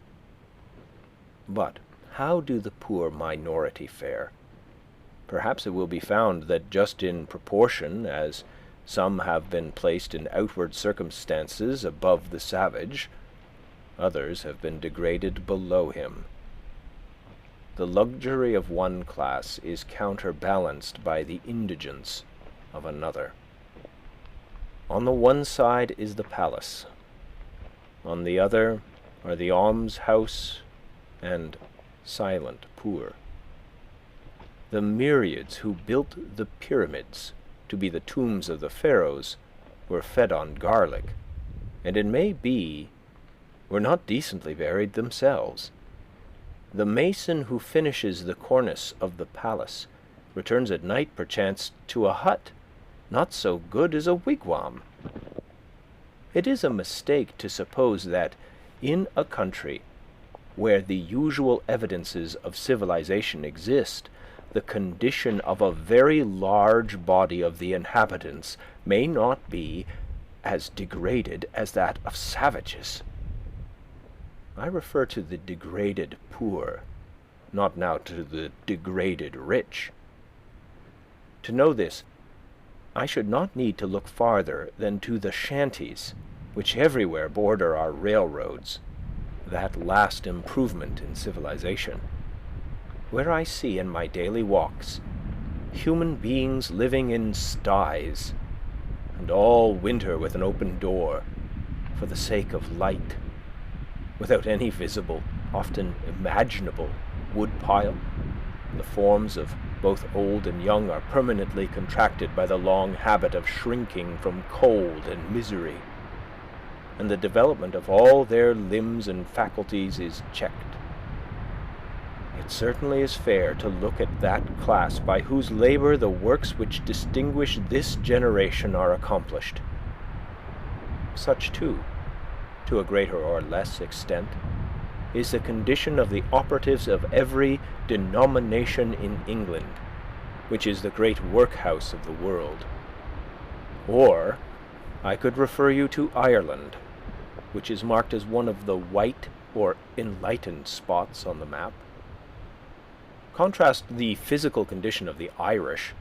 [SPEAKER 1] But how do the poor minority fare? Perhaps it will be found that just in proportion as some have been placed in outward circumstances above the savage, others have been degraded below him. The luxury of one class is counterbalanced by the indigence of another. On the one side is the palace, on the other are the almshouse and silent poor. The myriads who built the pyramids to be the tombs of the pharaohs were fed on garlic, and it may be were not decently buried themselves. The mason who finishes the cornice of the palace returns at night perchance to a hut not so good as a wigwam. It is a mistake to suppose that in a country where the usual evidences of civilization exist, the condition of a very large body of the inhabitants may not be as degraded as that of savages. I refer to the degraded poor, not now to the degraded rich. To know this, I should not need to look farther than to the shanties, which everywhere border our railroads, that last improvement in civilization, where I see in my daily walks human beings living in sties, and all winter with an open door, for the sake of light, without any visible, often imaginable, wood pile. The forms of both old and young are permanently contracted by the long habit of shrinking from cold and misery, and the development of all their limbs and faculties is checked. It certainly is fair to look at that class by whose labor the works which distinguish this generation are accomplished. Such, too, to a greater or less extent, is the condition of the operatives of every denomination in England, which is the great workhouse of the world. Or I could refer you to Ireland, which is marked as one of the white or enlightened spots on the map. Contrast the physical condition of the Irish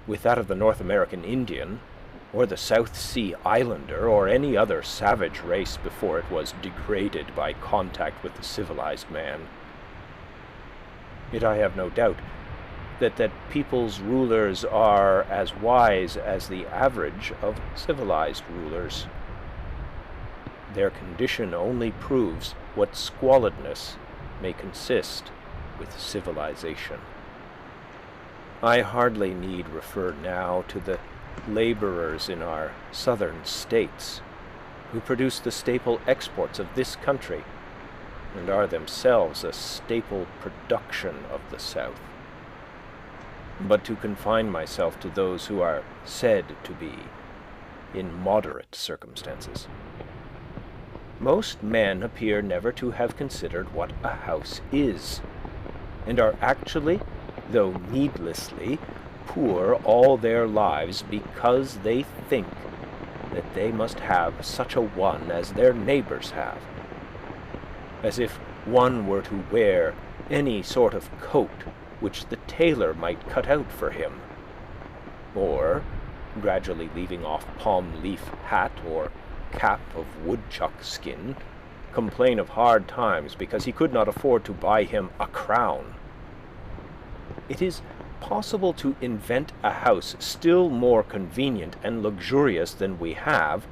[SPEAKER 1] with that of the North American Indian, or the South Sea Islander, or any other savage race before it was degraded by contact with the civilized man. Yet I have no doubt that people's rulers are as wise as the average of civilized rulers. Their condition only proves what squalidness may consist with civilization. I hardly need refer now to the laborers in our southern states, who produce the staple exports of this country, and are themselves a staple production of the South, but to confine myself to those who are said to be in moderate circumstances. Most men appear never to have considered what a house is, and are actually, though needlessly, poor all their lives because they think that they must have such a one as their neighbors have, as if one were to wear any sort of coat which the tailor might cut out for him, or, gradually leaving off palm leaf hat or cap of woodchuck skin, complain of hard times because he could not afford to buy him a crown. It is possible to invent a house still more convenient and luxurious than we have,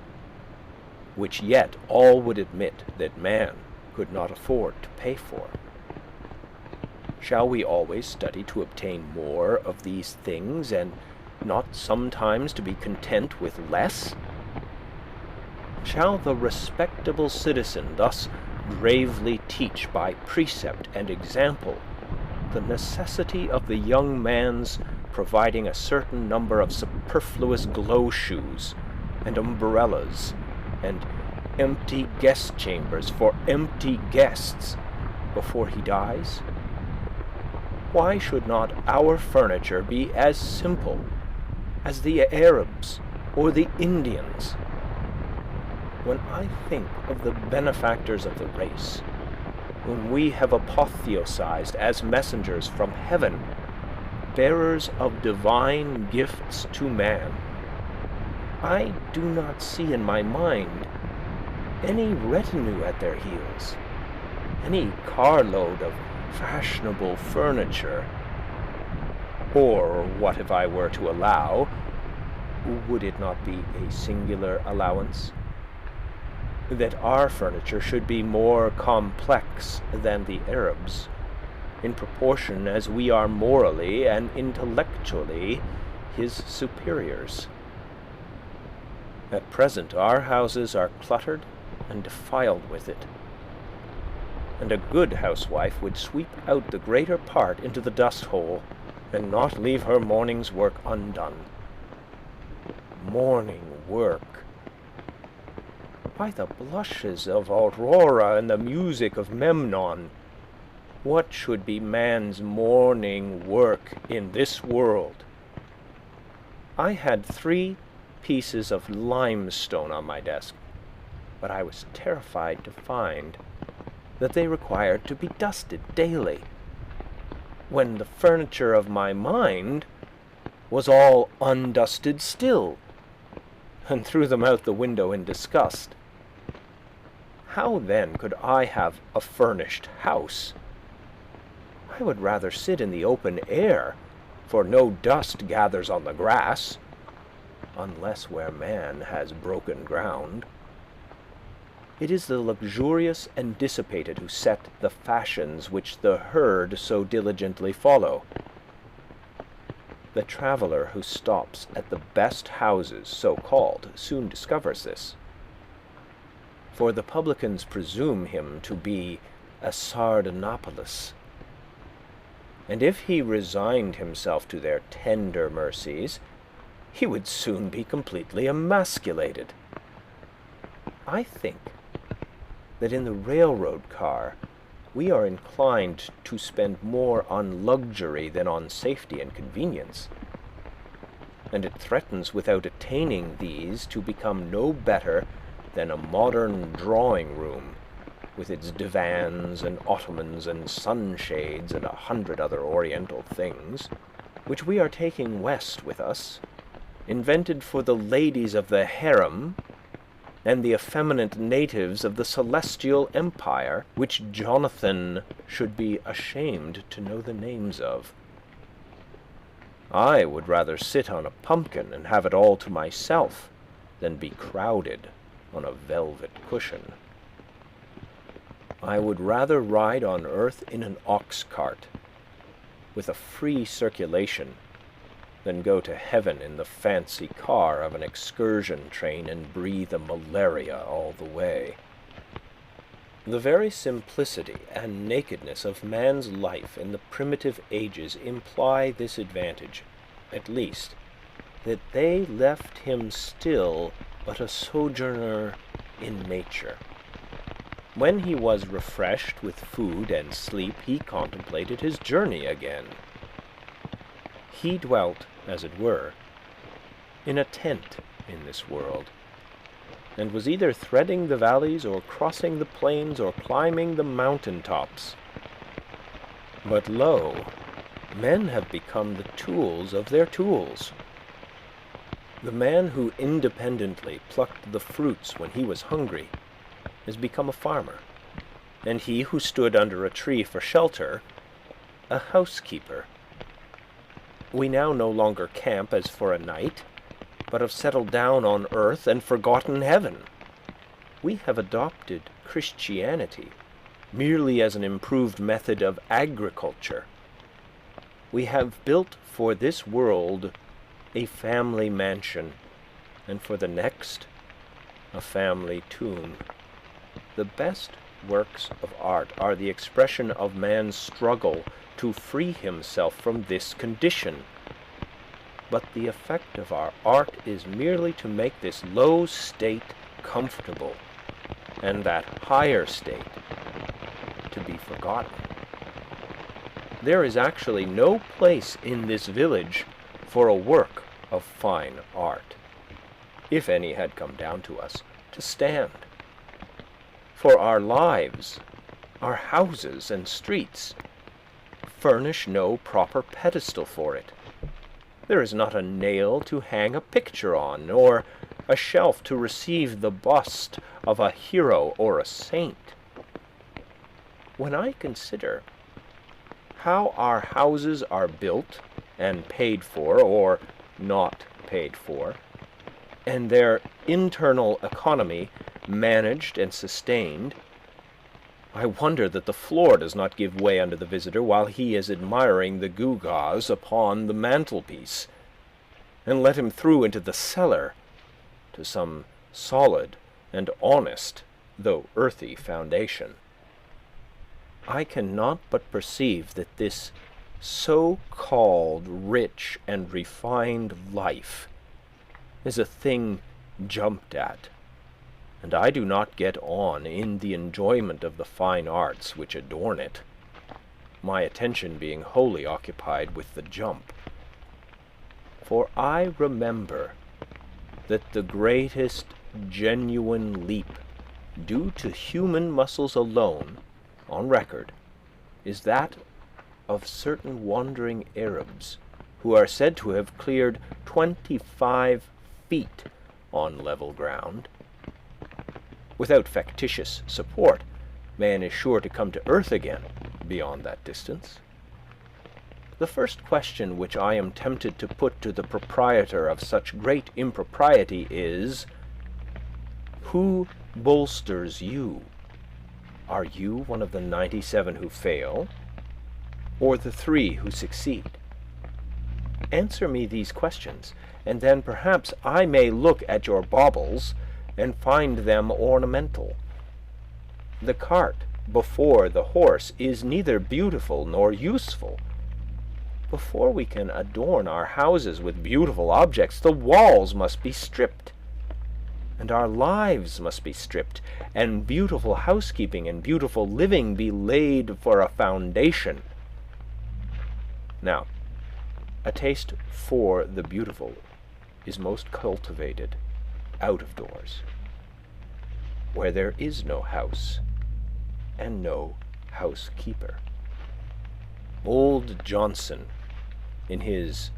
[SPEAKER 1] which yet all would admit that man could not afford to pay for. Shall we always study to obtain more of these things, and not sometimes to be content with less? Shall the respectable citizen thus gravely teach by precept and example the necessity of the young man's providing a certain number of superfluous glow shoes and umbrellas and empty guest chambers for empty guests before he dies? Why should not our furniture be as simple as the Arabs or the Indians? When I think of the benefactors of the race, whom we have apotheosized as messengers from heaven, bearers of divine gifts to man, I do not see in my mind any retinue at their heels, any carload of fashionable furniture. Or what if I were to allow, would it not be a singular allowance, that our furniture should be more complex than the Arabs, in proportion as we are morally and intellectually his superiors? At present our houses are cluttered and defiled with it, and a good housewife would sweep out the greater part into the dust-hole, and not leave her morning's work undone. Morning work! By the blushes of Aurora and the music of Memnon, what should be man's morning work in this world? I had 3 pieces of limestone on my desk, but I was terrified to find that they required to be dusted daily, when the furniture of my mind was all undusted still, and threw them out the window in disgust. How then could I have a furnished house? I would rather sit in the open air, for no dust gathers on the grass, unless where man has broken ground. It is the luxurious and dissipated who set the fashions which the herd so diligently follow. The traveller who stops at the best houses, so called, soon discovers this. For the publicans presume him to be a Sardanapalus, and if he resigned himself to their tender mercies, he would soon be completely emasculated. I think that in the railroad car we are inclined to spend more on luxury than on safety and convenience, and it threatens without attaining these to become no better than a modern drawing-room, with its divans and ottomans and sunshades and 100 other oriental things, which we are taking west with us, invented for the ladies of the harem and the effeminate natives of the celestial empire, which Jonathan should be ashamed to know the names of. I would rather sit on a pumpkin and have it all to myself than be crowded on a velvet cushion. I would rather ride on earth in an ox cart, with a free circulation, than go to heaven in the fancy car of an excursion train and breathe a malaria all the way. The very simplicity and nakedness of man's life in the primitive ages imply this advantage, at least, that they left him still but a sojourner in nature. When he was refreshed with food and sleep, he contemplated his journey again. He dwelt, as it were, in a tent in this world, and was either threading the valleys or crossing the plains or climbing the mountain tops. But lo, men have become the tools of their tools. The man who independently plucked the fruits when he was hungry has become a farmer, and he who stood under a tree for shelter, a housekeeper. We now no longer camp as for a night, but have settled down on earth and forgotten heaven. We have adopted Christianity merely as an improved method of agriculture. We have built for this world a family mansion, and for the next, a family tomb. The best works of art are the expression of man's struggle to free himself from this condition. But the effect of our art is merely to make this low state comfortable, and that higher state to be forgotten. There is actually no place in this village for a work of fine art, if any had come down to us, to stand. For our lives, our houses and streets, furnish no proper pedestal for it. There is not a nail to hang a picture on, or a shelf to receive the bust of a hero or a saint. When I consider how our houses are built and paid for, or not paid for, and their internal economy managed and sustained, I wonder that the floor does not give way under the visitor while he is admiring the gewgaws upon the mantelpiece, and let him through into the cellar to some solid and honest, though earthy, foundation. I cannot but perceive that this so-called rich and refined life is a thing jumped at, and I do not get on in the enjoyment of the fine arts which adorn it, my attention being wholly occupied with the jump. For I remember that the greatest genuine leap due to human muscles alone, on record, is that of certain wandering Arabs who are said to have cleared 25 feet on level ground. Without factitious support, man is sure to come to earth again beyond that distance. The first question which I am tempted to put to the proprietor of such great impropriety is, who bolsters you? Are you one of the 97 who fail, or the 3 who succeed? Answer me these questions, and then perhaps I may look at your baubles and find them ornamental. The cart before the horse is neither beautiful nor useful. Before we can adorn our houses with beautiful objects, the walls must be stripped, and our lives must be stripped, and beautiful housekeeping and beautiful living be laid for a foundation. Now, a taste for the beautiful is most cultivated out of doors, where there is no house and no housekeeper. Old Johnson, in his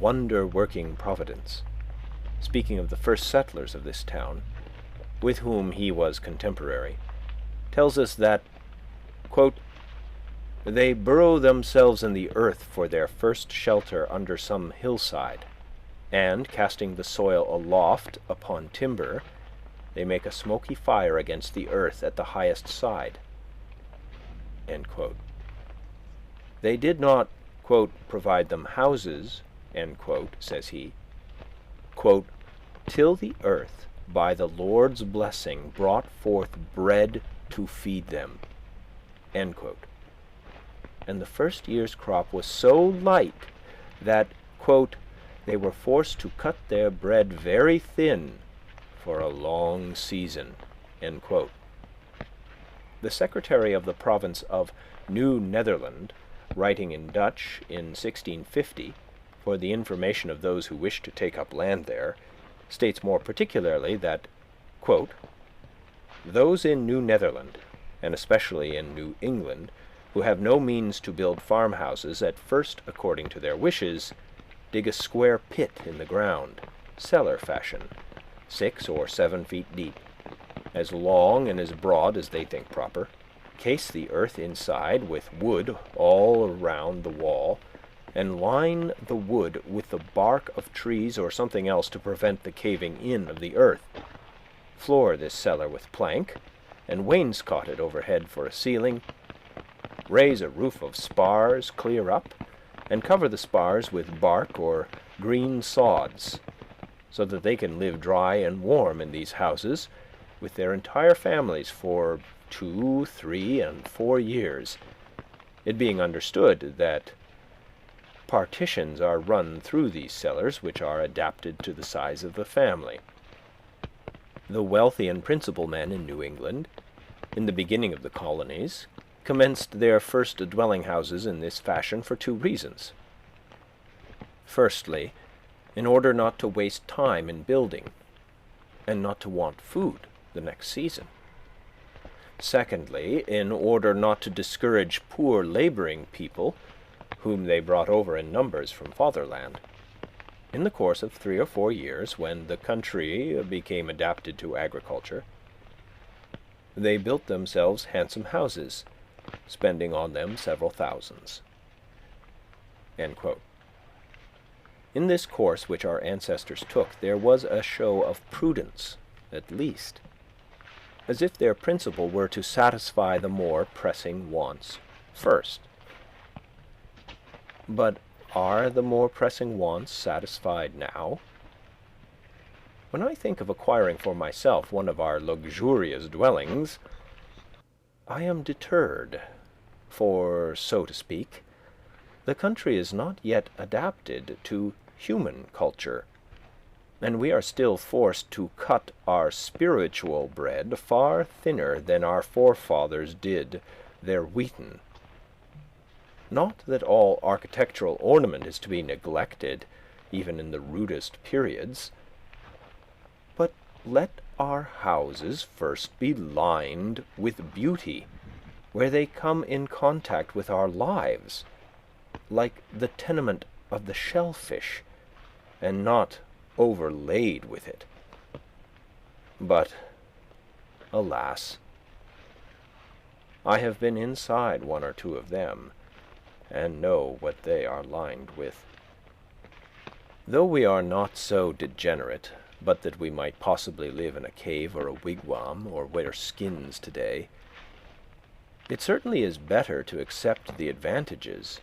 [SPEAKER 1] Wonder-Working Providence, speaking of the first settlers of this town, with whom he was contemporary, tells us that, quote, they burrow themselves in the earth for their first shelter under some hillside, and, casting the soil aloft upon timber, they make a smoky fire against the earth at the highest side. End quote. They did not, quote, provide them houses, end quote, says he, quote, till the earth by the Lord's blessing brought forth bread to feed them, end quote. And the first year's crop was so light that, quote, they were forced to cut their bread very thin for a long season, end quote. The secretary of the province of New Netherland, writing in Dutch in 1650, for the information of those who wished to take up land there, states more particularly that, quote, those in New Netherland, and especially in New England, who have no means to build farmhouses, at first, according to their wishes, dig a square pit in the ground, cellar fashion, 6 or 7 feet deep, as long and as broad as they think proper, case the earth inside with wood all around the wall, and line the wood with the bark of trees or something else to prevent the caving in of the earth, floor this cellar with plank, and wainscot it overhead for a ceiling, raise a roof of spars clear up, and cover the spars with bark or green sods, so that they can live dry and warm in these houses with their entire families for 2, 3, and 4 years, it being understood that partitions are run through these cellars which are adapted to the size of the family. The wealthy and principal men in New England, in the beginning of the colonies, commenced their first dwelling houses in this fashion for 2 reasons. Firstly, in order not to waste time in building, and not to want food the next season. Secondly, in order not to discourage poor laboring people, whom they brought over in numbers from fatherland. In the course of 3 or 4 years, when the country became adapted to agriculture, they built themselves handsome houses, spending on them several thousands. End quote. In this course which our ancestors took, there was a show of prudence, at least, as if their principle were to satisfy the more pressing wants first. But are the more pressing wants satisfied now? When I think of acquiring for myself one of our luxurious dwellings, I am deterred for so to speak, the country is not yet adapted to human culture, and we are still forced to cut our spiritual bread far thinner than our forefathers did their wheaten. Not that all architectural ornament is to be neglected, even in the rudest periods, but let our houses first be lined with beauty, where they come in contact with our lives, like the tenement of the shellfish, and not overlaid with it. But, alas, I have been inside one or two of them, and know what they are lined with. Though we are not so degenerate, but that we might possibly live in a cave or a wigwam, or wear skins today, it certainly is better to accept the advantages,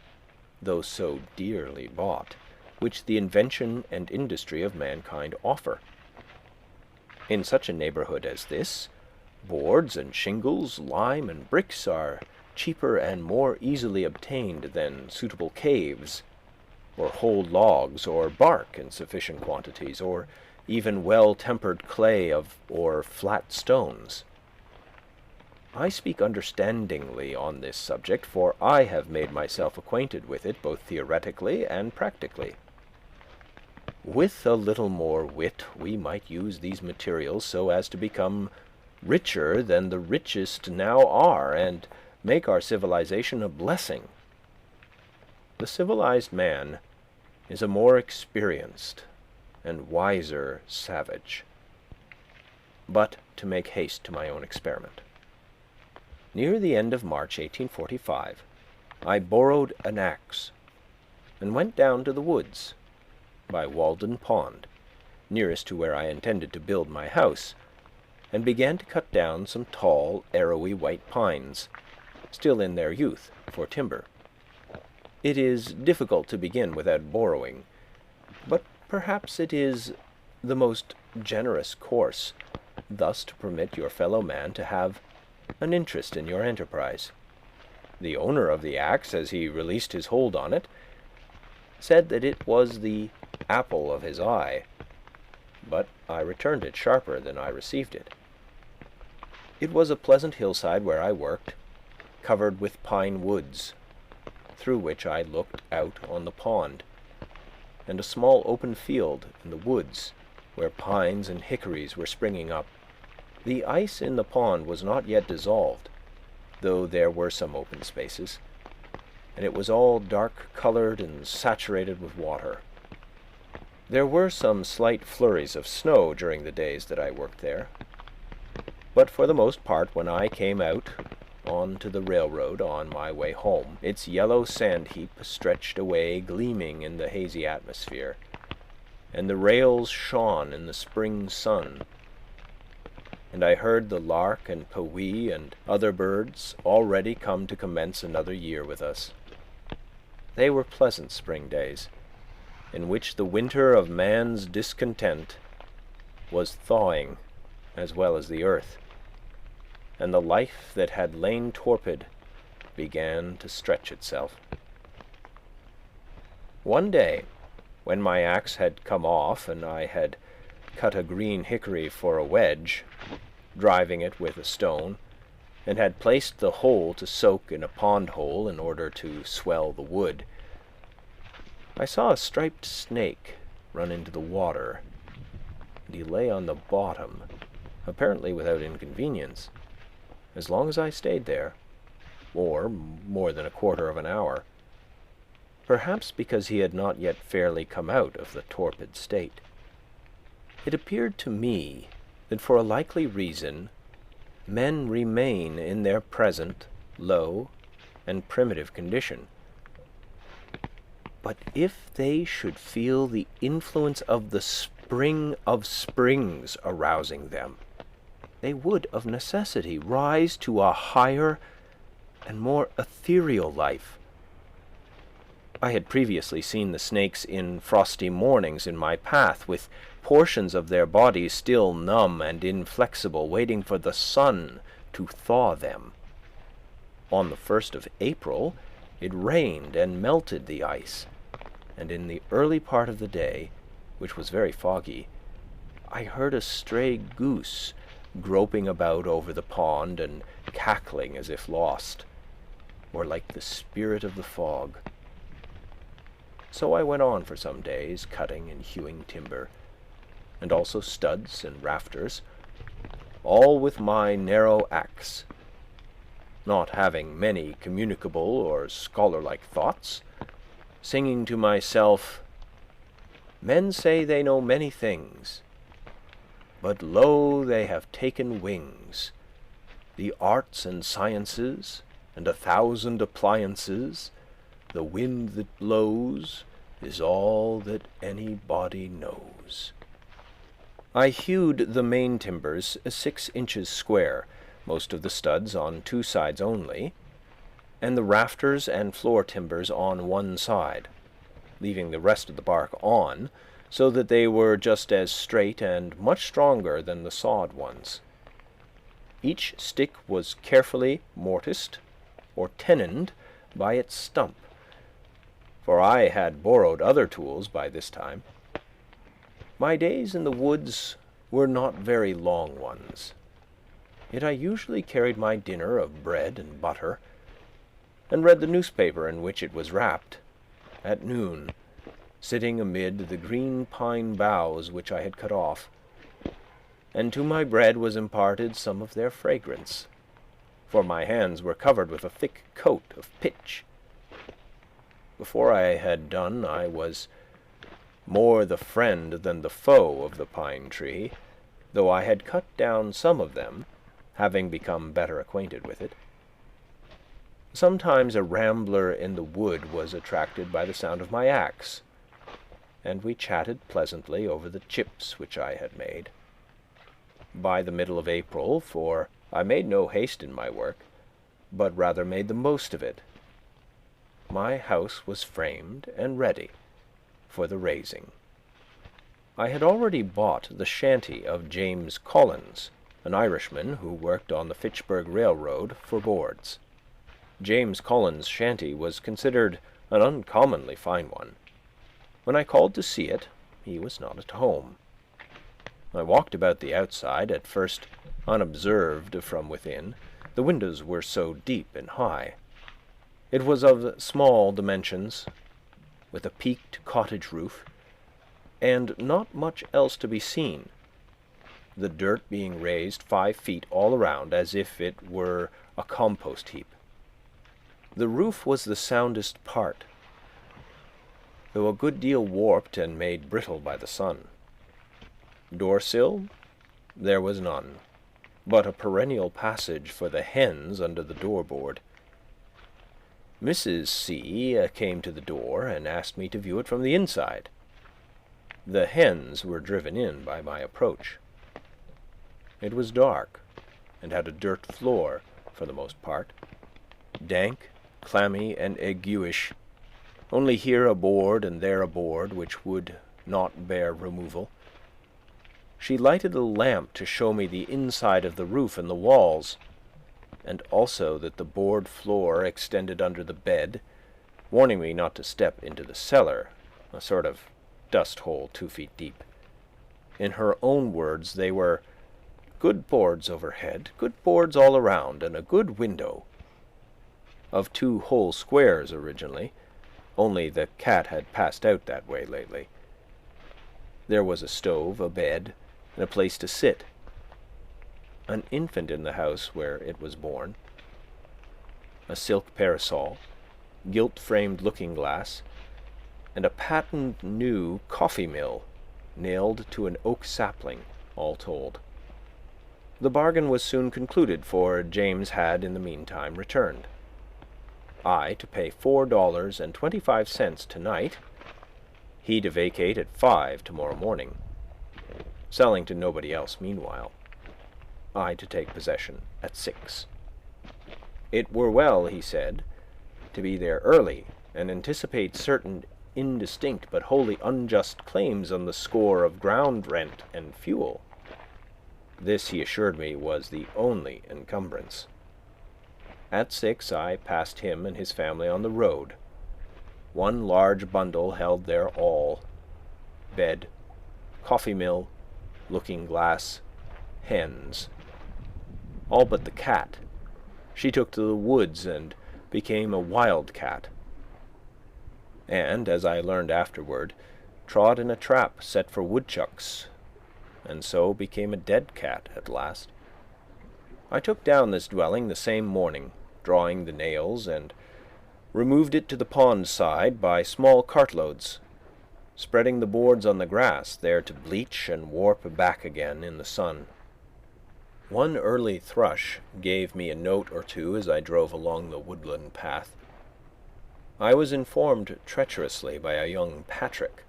[SPEAKER 1] though so dearly bought, which the invention and industry of mankind offer. In such a neighborhood as this, boards and shingles, lime and bricks are cheaper and more easily obtained than suitable caves, or whole logs, or bark in sufficient quantities, or even well-tempered clay or flat stones. I speak understandingly on this subject, for I have made myself acquainted with it both theoretically and practically. With a little more wit we might use these materials so as to become richer than the richest now are, and make our civilization a blessing. The civilized man is a more experienced and wiser savage. But to make haste to my own experiment. Near the end of March 1845, I borrowed an axe, and went down to the woods, by Walden Pond, nearest to where I intended to build my house, and began to cut down some tall, arrowy white pines, still in their youth, for timber. It is difficult to begin without borrowing, but perhaps it is the most generous course, thus to permit your fellow man to have an interest in your enterprise. The owner of the axe, as he released his hold on it, said that it was the apple of his eye, but I returned it sharper than I received it. It was a pleasant hillside where I worked, covered with pine woods, through which I looked out on the pond, and a small open field in the woods where pines and hickories were springing up. The ice in the pond was not yet dissolved, though there were some open spaces, and it was all dark-colored and saturated with water. There were some slight flurries of snow during the days that I worked there, but for the most part when I came out on to the railroad on my way home, its yellow sand heap stretched away gleaming in the hazy atmosphere, and the rails shone in the spring sun, and I heard the lark and pewee and other birds already come to commence another year with us. They were pleasant spring days, in which the winter of man's discontent was thawing as well as the earth, and the life that had lain torpid began to stretch itself. One day, when my axe had come off and I had cut a green hickory for a wedge, driving it with a stone, and had placed the whole to soak in a pond hole in order to swell the wood, I saw a striped snake run into the water, and he lay on the bottom, apparently without inconvenience, as long as I stayed there, or more than a quarter of an hour, perhaps because he had not yet fairly come out of the torpid state. It appeared to me that for a likely reason men remain in their present low and primitive condition. But if they should feel the influence of the spring of springs arousing them, they would of necessity rise to a higher and more ethereal life. I had previously seen the snakes in frosty mornings in my path, with portions of their bodies still numb and inflexible, waiting for the sun to thaw them. On the 1st of April it rained and melted the ice, and in the early part of the day, which was very foggy, I heard a stray goose groping about over the pond and cackling as if lost, or like the spirit of the fog. So I went on for some days, cutting and hewing timber, and also studs and rafters, all with my narrow axe, not having many communicable or scholar-like thoughts, singing to myself, "Men say they know many things, but lo, they have taken wings. The arts and sciences, and 1,000 appliances, the wind that blows, is all that anybody knows." I hewed the main timbers 6 inches square, most of the studs on 2 sides only, and the rafters and floor timbers on 1 side, leaving the rest of the bark on, so that they were just as straight and much stronger than the sawed ones. Each stick was carefully mortised or tenoned by its stump, for I had borrowed other tools by this time. My days in the woods were not very long ones, yet I usually carried my dinner of bread and butter, and read the newspaper in which it was wrapped, at noon, sitting amid the green pine boughs which I had cut off, and to my bread was imparted some of their fragrance, for my hands were covered with a thick coat of pitch. Before I had done, I was more the friend than the foe of the pine tree, though I had cut down some of them, having become better acquainted with it. Sometimes a rambler in the wood was attracted by the sound of my axe, and we chatted pleasantly over the chips which I had made. By the middle of April, for I made no haste in my work, but rather made the most of it, my house was framed and ready for the raising. I had already bought the shanty of James Collins, an Irishman who worked on the Fitchburg Railroad for boards. James Collins' shanty was considered an uncommonly fine one. When I called to see it, he was not at home. I walked about the outside, at first unobserved from within. The windows were so deep and high. It was of small dimensions, with a peaked cottage roof, and not much else to be seen, the dirt being raised 5 feet all around as if it were a compost heap. The roof was the soundest part, though a good deal warped and made brittle by the sun. Door-sill there was none, but a perennial passage for the hens under the door-board. Mrs. C. came to the door and asked me to view it from the inside. The hens were driven in by my approach. It was dark, and had a dirt floor, for the most part, dank, clammy, and aguish, only here a board and there a board which would not bear removal. She lighted a lamp to show me the inside of the roof and the walls, and also that the board floor extended under the bed, warning me not to step into the cellar, a sort of dust-hole 2 feet deep. In her own words, they were good boards overhead, good boards all around, and a good window, of 2 whole squares originally, only the cat had passed out that way lately. There was a stove, a bed, and a place to sit. An infant in the house where it was born, a silk parasol, gilt-framed looking-glass, and a patent new coffee-mill nailed to an oak sapling, all told. The bargain was soon concluded, for James had in the meantime returned. I to pay $4.25 tonight, he to vacate at 5 tomorrow morning, selling to nobody else meanwhile. I to take possession at 6. It were well, he said, to be there early, and anticipate certain indistinct but wholly unjust claims on the score of ground rent and fuel. This, he assured me, was the only encumbrance. At 6 I passed him and his family on the road. One large bundle held their all: bed, coffee mill, looking-glass, hens. All but the cat. She took to the woods and became a wild cat, and, as I learned afterward, trod in a trap set for woodchucks, and so became a dead cat at last. I took down this dwelling the same morning, drawing the nails, and removed it to the pond side by small cartloads, spreading the boards on the grass there to bleach and warp back again in the sun. One early thrush gave me a note or two as I drove along the woodland path. I was informed treacherously by a young Patrick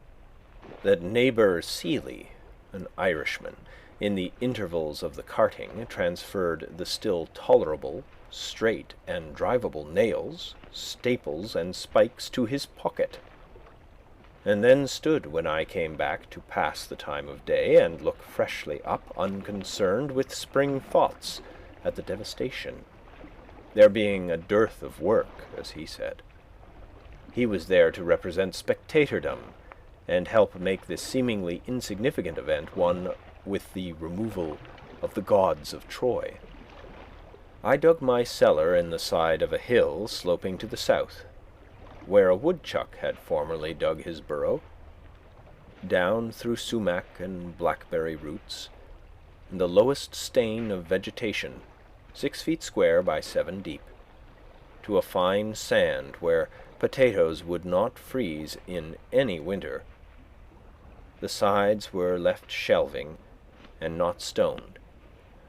[SPEAKER 1] that neighbour Seeley, an Irishman, in the intervals of the carting, transferred the still tolerable, straight and drivable nails, staples, and spikes to his pocket, and then stood when I came back to pass the time of day and look freshly up, unconcerned with spring thoughts at the devastation, there being a dearth of work, as he said. He was there to represent spectatordom, and help make this seemingly insignificant event one with the removal of the gods of Troy. I dug my cellar in the side of a hill sloping to the south, where a woodchuck had formerly dug his burrow, down through sumac and blackberry roots, in the lowest stain of vegetation, 6 feet square by 7 deep, to a fine sand where potatoes would not freeze in any winter. The sides were left shelving and not stoned,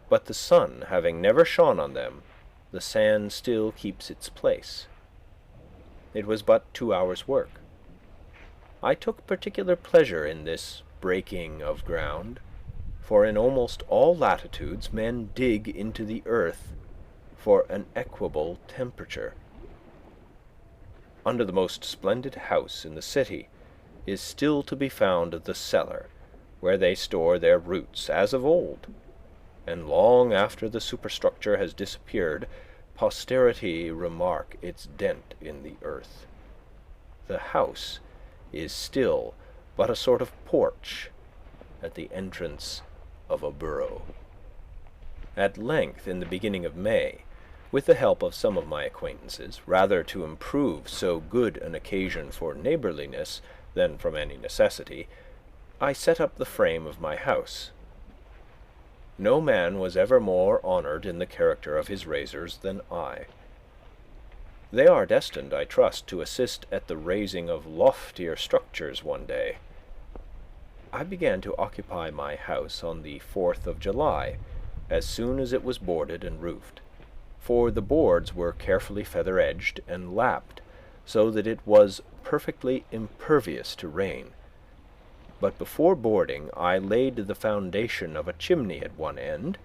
[SPEAKER 1] but the sun having never shone on them, the sand still keeps its place. It was but 2 hours' work. I took particular pleasure in this breaking of ground, for in almost all latitudes men dig into the earth for an equable temperature. Under the most splendid house in the city is still to be found the cellar, where they store their roots as of old, and long after the superstructure has disappeared, posterity remark its dent in the earth. The house is still but a sort of porch at the entrance of a burrow. At length, in the beginning of May, with the help of some of my acquaintances, rather to improve so good an occasion for neighborliness than from any necessity, I set up the frame of my house. No man was ever more honored in the character of his raisers than I. They are destined, I trust, to assist at the raising of loftier structures one day. I began to occupy my house on the 4th of July, as soon as it was boarded and roofed, for the boards were carefully feather-edged and lapped, so that it was perfectly impervious to rain. But before boarding I laid the foundation of a chimney at one end,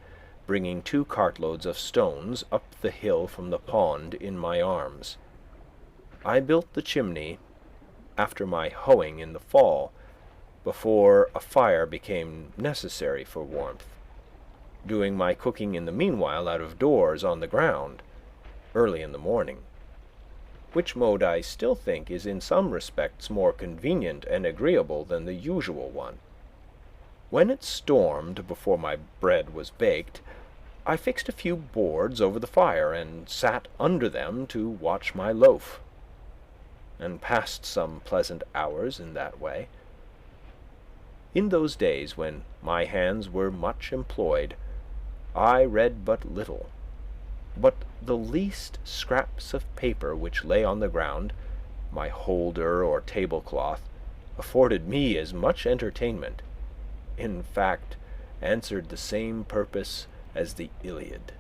[SPEAKER 1] bringing 2 cartloads of stones up the hill from the pond in my arms. I built the chimney after my hoeing in the fall, before a fire became necessary for warmth, doing my cooking in the meanwhile out of doors on the ground, early in the morning, which mode I still think is in some respects more convenient and agreeable than the usual one. When it stormed before my bread was baked, I fixed a few boards over the fire and sat under them to watch my loaf, and passed some pleasant hours in that way. In those days when my hands were much employed, I read but little, but the least scraps of paper which lay on the ground, my holder or tablecloth, afforded me as much entertainment, in fact, answered the same purpose as the Iliad.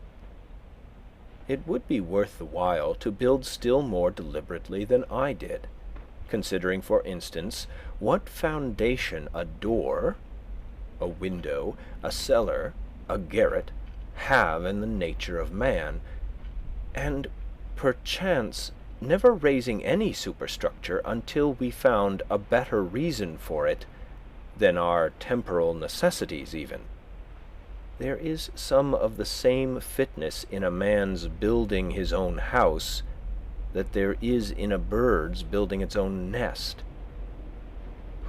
[SPEAKER 1] It would be worth the while to build still more deliberately than I did, considering, for instance, what foundation a door, a window, a cellar, a garret, have in the nature of man, and perchance never raising any superstructure until we found a better reason for it than our temporal necessities even. there is some of the same fitness in a man's building his own house that there is in a bird's building its own nest.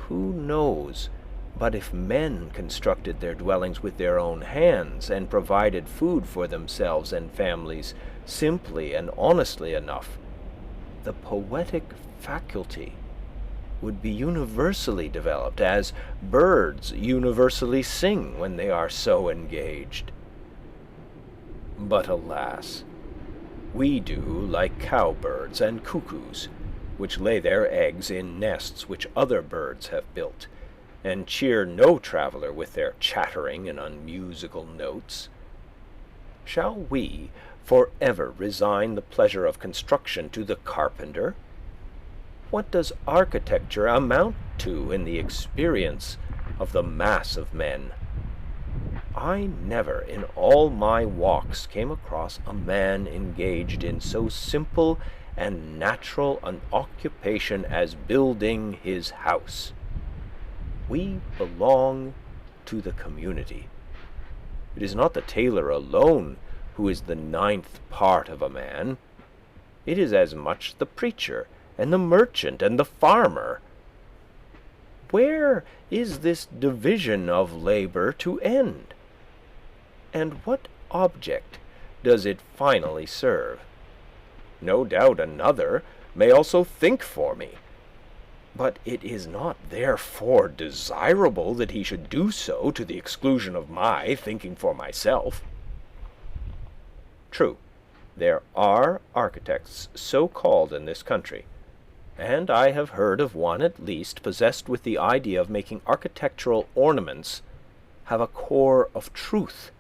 [SPEAKER 1] Who knows but if men constructed their dwellings with their own hands and provided food for themselves and families simply and honestly enough, the poetic faculty would be universally developed, as birds universally sing when they are so engaged. But alas, we do like cowbirds and cuckoos, which lay their eggs in nests which other birds have built, and cheer no traveller with their chattering and unmusical notes. Shall we forever resign the pleasure of construction to the carpenter? What does architecture amount to in the experience of the mass of men? I never in all my walks came across a man engaged in so simple and natural an occupation as building his house. We belong to the community. It is not the tailor alone who is the 9th part of a man. It is as much the preacher and the merchant and the farmer. Where is this division of labor to end? And what object does it finally serve? No doubt another may also think for me, but it is not therefore desirable that he should do so to the exclusion of my thinking for myself. True, there are architects so called in this country, and I have heard of one at least possessed with the idea of making architectural ornaments have a core of truth,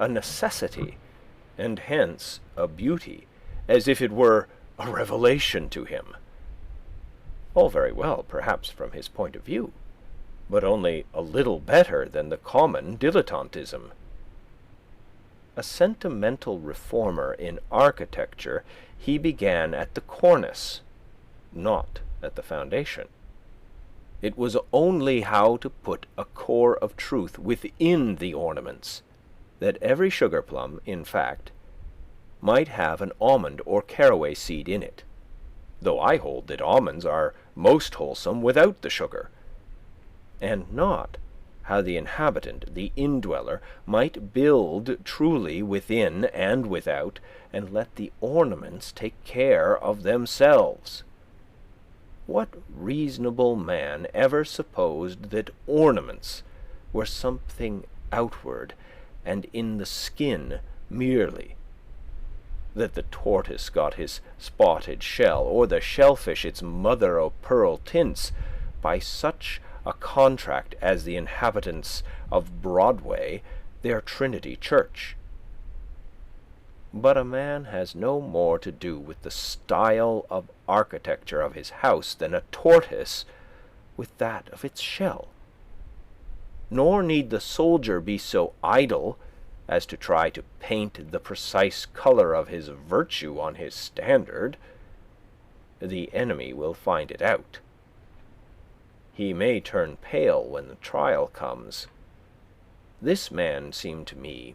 [SPEAKER 1] a necessity, and hence a beauty, as if it were a revelation to him. All very well, perhaps, from his point of view, but only a little better than the common dilettantism. A sentimental reformer in architecture, he began at the cornice, not at the foundation. It was only how to put a core of truth within the ornaments, that every sugar plum, in fact, might have an almond or caraway seed in it, though I hold that almonds are most wholesome without the sugar, and not how the inhabitant, the indweller, might build truly within and without, and let the ornaments take care of themselves. What reasonable man ever supposed that ornaments were something outward and in the skin merely? That the tortoise got his spotted shell, or the shellfish its mother-o'-pearl tints, by such a contract as the inhabitants of Broadway their Trinity Church. But a man has no more to do with the style of architecture of his house than a tortoise with that of its shell. Nor need the soldier be so idle as to try to paint the precise color of his virtue on his standard. The enemy will find it out. He may turn pale when the trial comes. This man seemed to me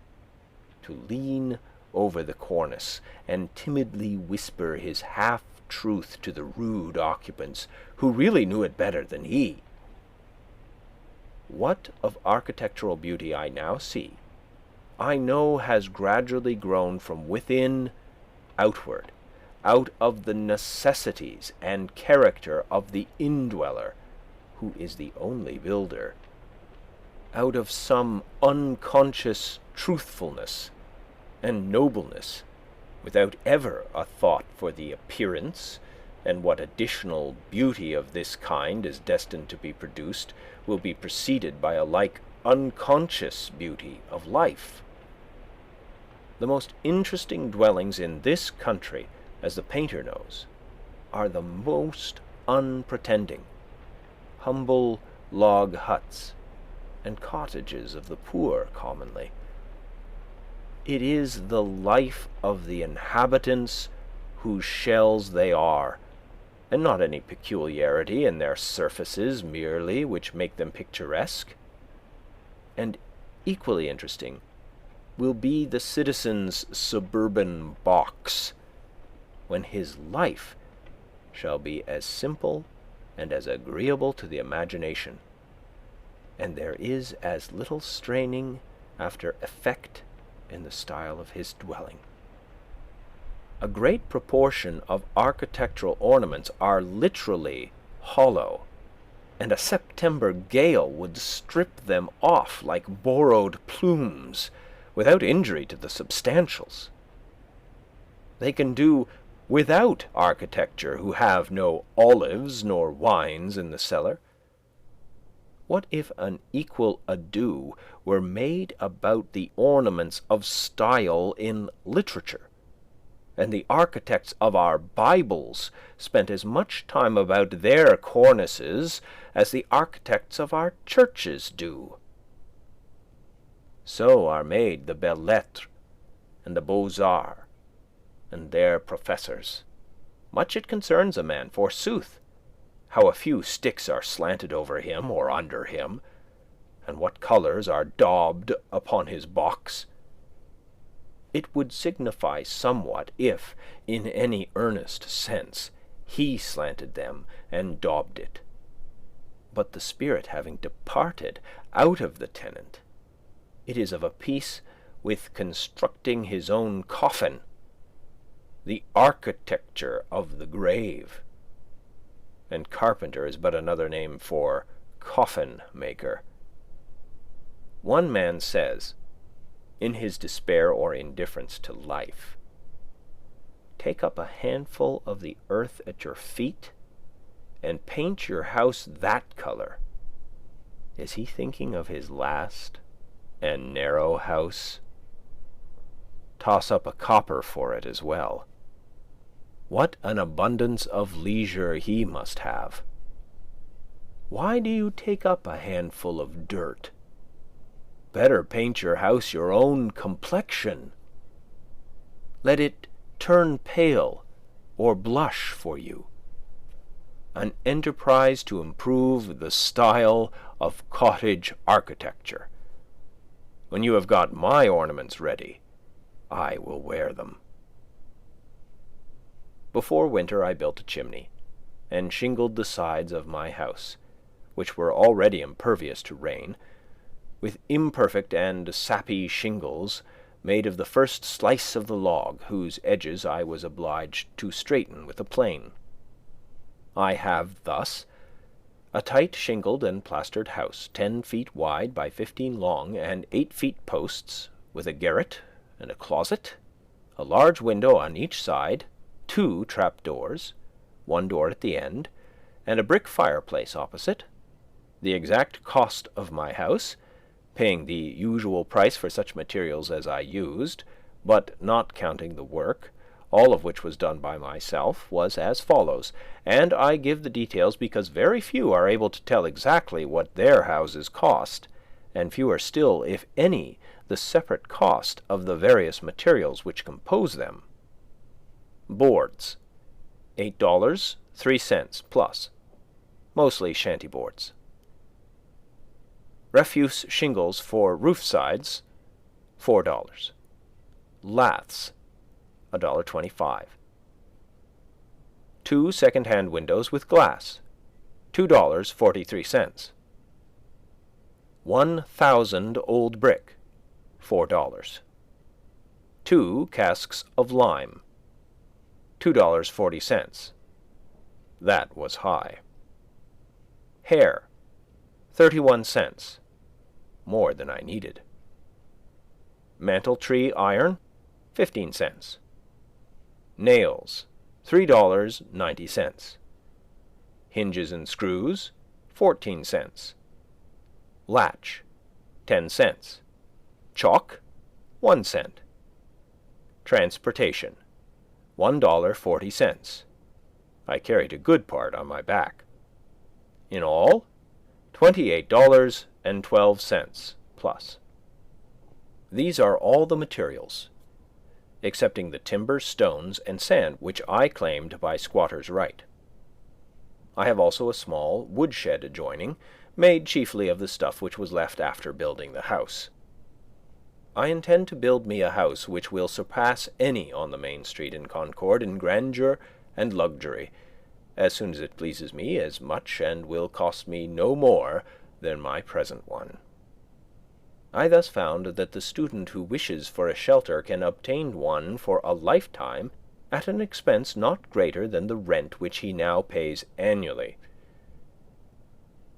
[SPEAKER 1] to lean over the cornice and timidly whisper his half-truth to the rude occupants, who really knew it better than he. What of architectural beauty I now see, I know has gradually grown from within outward, out of the necessities and character of the indweller, who is the only builder, out of some unconscious truthfulness and nobleness, without ever a thought for the appearance, and what additional beauty of this kind is destined to be produced will be preceded by a like unconscious beauty of life. The most interesting dwellings in this country, as the painter knows, are the most unpretending, humble log huts and cottages of the poor commonly. It is the life of the inhabitants whose shells they are, and not any peculiarity in their surfaces merely which make them picturesque. And equally interesting will be the citizen's suburban box, when his life shall be as simple and as agreeable to the imagination, and there is as little straining after effect in the style of his dwelling. A great proportion of architectural ornaments are literally hollow, and a September gale would strip them off like borrowed plumes, without injury to the substantials. They can do without architecture who have no olives nor wines in the cellar. What if an equal ado were made about the ornaments of style in literature, and the architects of our Bibles spent as much time about their cornices as the architects of our churches do? So are made the belles lettres and the beaux-arts, and their professors. Much it concerns a man, forsooth, how a few sticks are slanted over him or under him, and what colours are daubed upon his box. It would signify somewhat if, in any earnest sense, he slanted them and daubed it. But the spirit having departed out of the tenant, it is of a piece with constructing his own coffin, the architecture of the grave. And carpenter is but another name for coffin maker. One man says, in his despair or indifference to life, take up a handful of the earth at your feet and paint your house that color. Is he thinking of his last and narrow house? Toss up a copper for it as well. What an abundance of leisure he must have. Why do you take up a handful of dirt? Better paint your house your own complexion. Let it turn pale or blush for you. An enterprise to improve the style of cottage architecture. When you have got my ornaments ready, I will wear them. Before winter I built a chimney, and shingled the sides of my house, which were already impervious to rain, with imperfect and sappy shingles made of the first slice of the log, whose edges I was obliged to straighten with a plane. I have thus a tight shingled and plastered house, 10 feet wide by 15 long, and 8 feet posts, with a garret and a closet, a large window on each side, 2 trap-doors, 1 door at the end, and a brick fireplace opposite. The exact cost of my house, paying the usual price for such materials as I used, but not counting the work, all of which was done by myself, was as follows, and I give the details because very few are able to tell exactly what their houses cost, and fewer still, if any, the separate cost of the various materials which compose them. Boards, $8, 3 cents plus, mostly shanty boards. Refuse shingles for roof sides, $4. Laths, $1.25. 2 second-hand windows with glass, $2.43. 1,000 old brick, $4. 2 casks of lime, $2.40. That was high. Hair, 31 cents, more than I needed. Mantle tree iron, 15 cents. Nails, $3.90. Hinges and screws, 14 cents. Latch, 10 cents. Chalk, 1 cent. Transportation, $1.40. I carried a good part on my back. In all, $28.12 plus. These are all the materials, excepting the timber, stones, and sand which I claimed by squatter's right. I have also a small woodshed adjoining, made chiefly of the stuff which was left after building the house. I intend to build me a house which will surpass any on the main street in Concord in grandeur and luxury, as soon as it pleases me as much, and will cost me no more than my present one. I thus found that the student who wishes for a shelter can obtain one for a lifetime at an expense not greater than the rent which he now pays annually.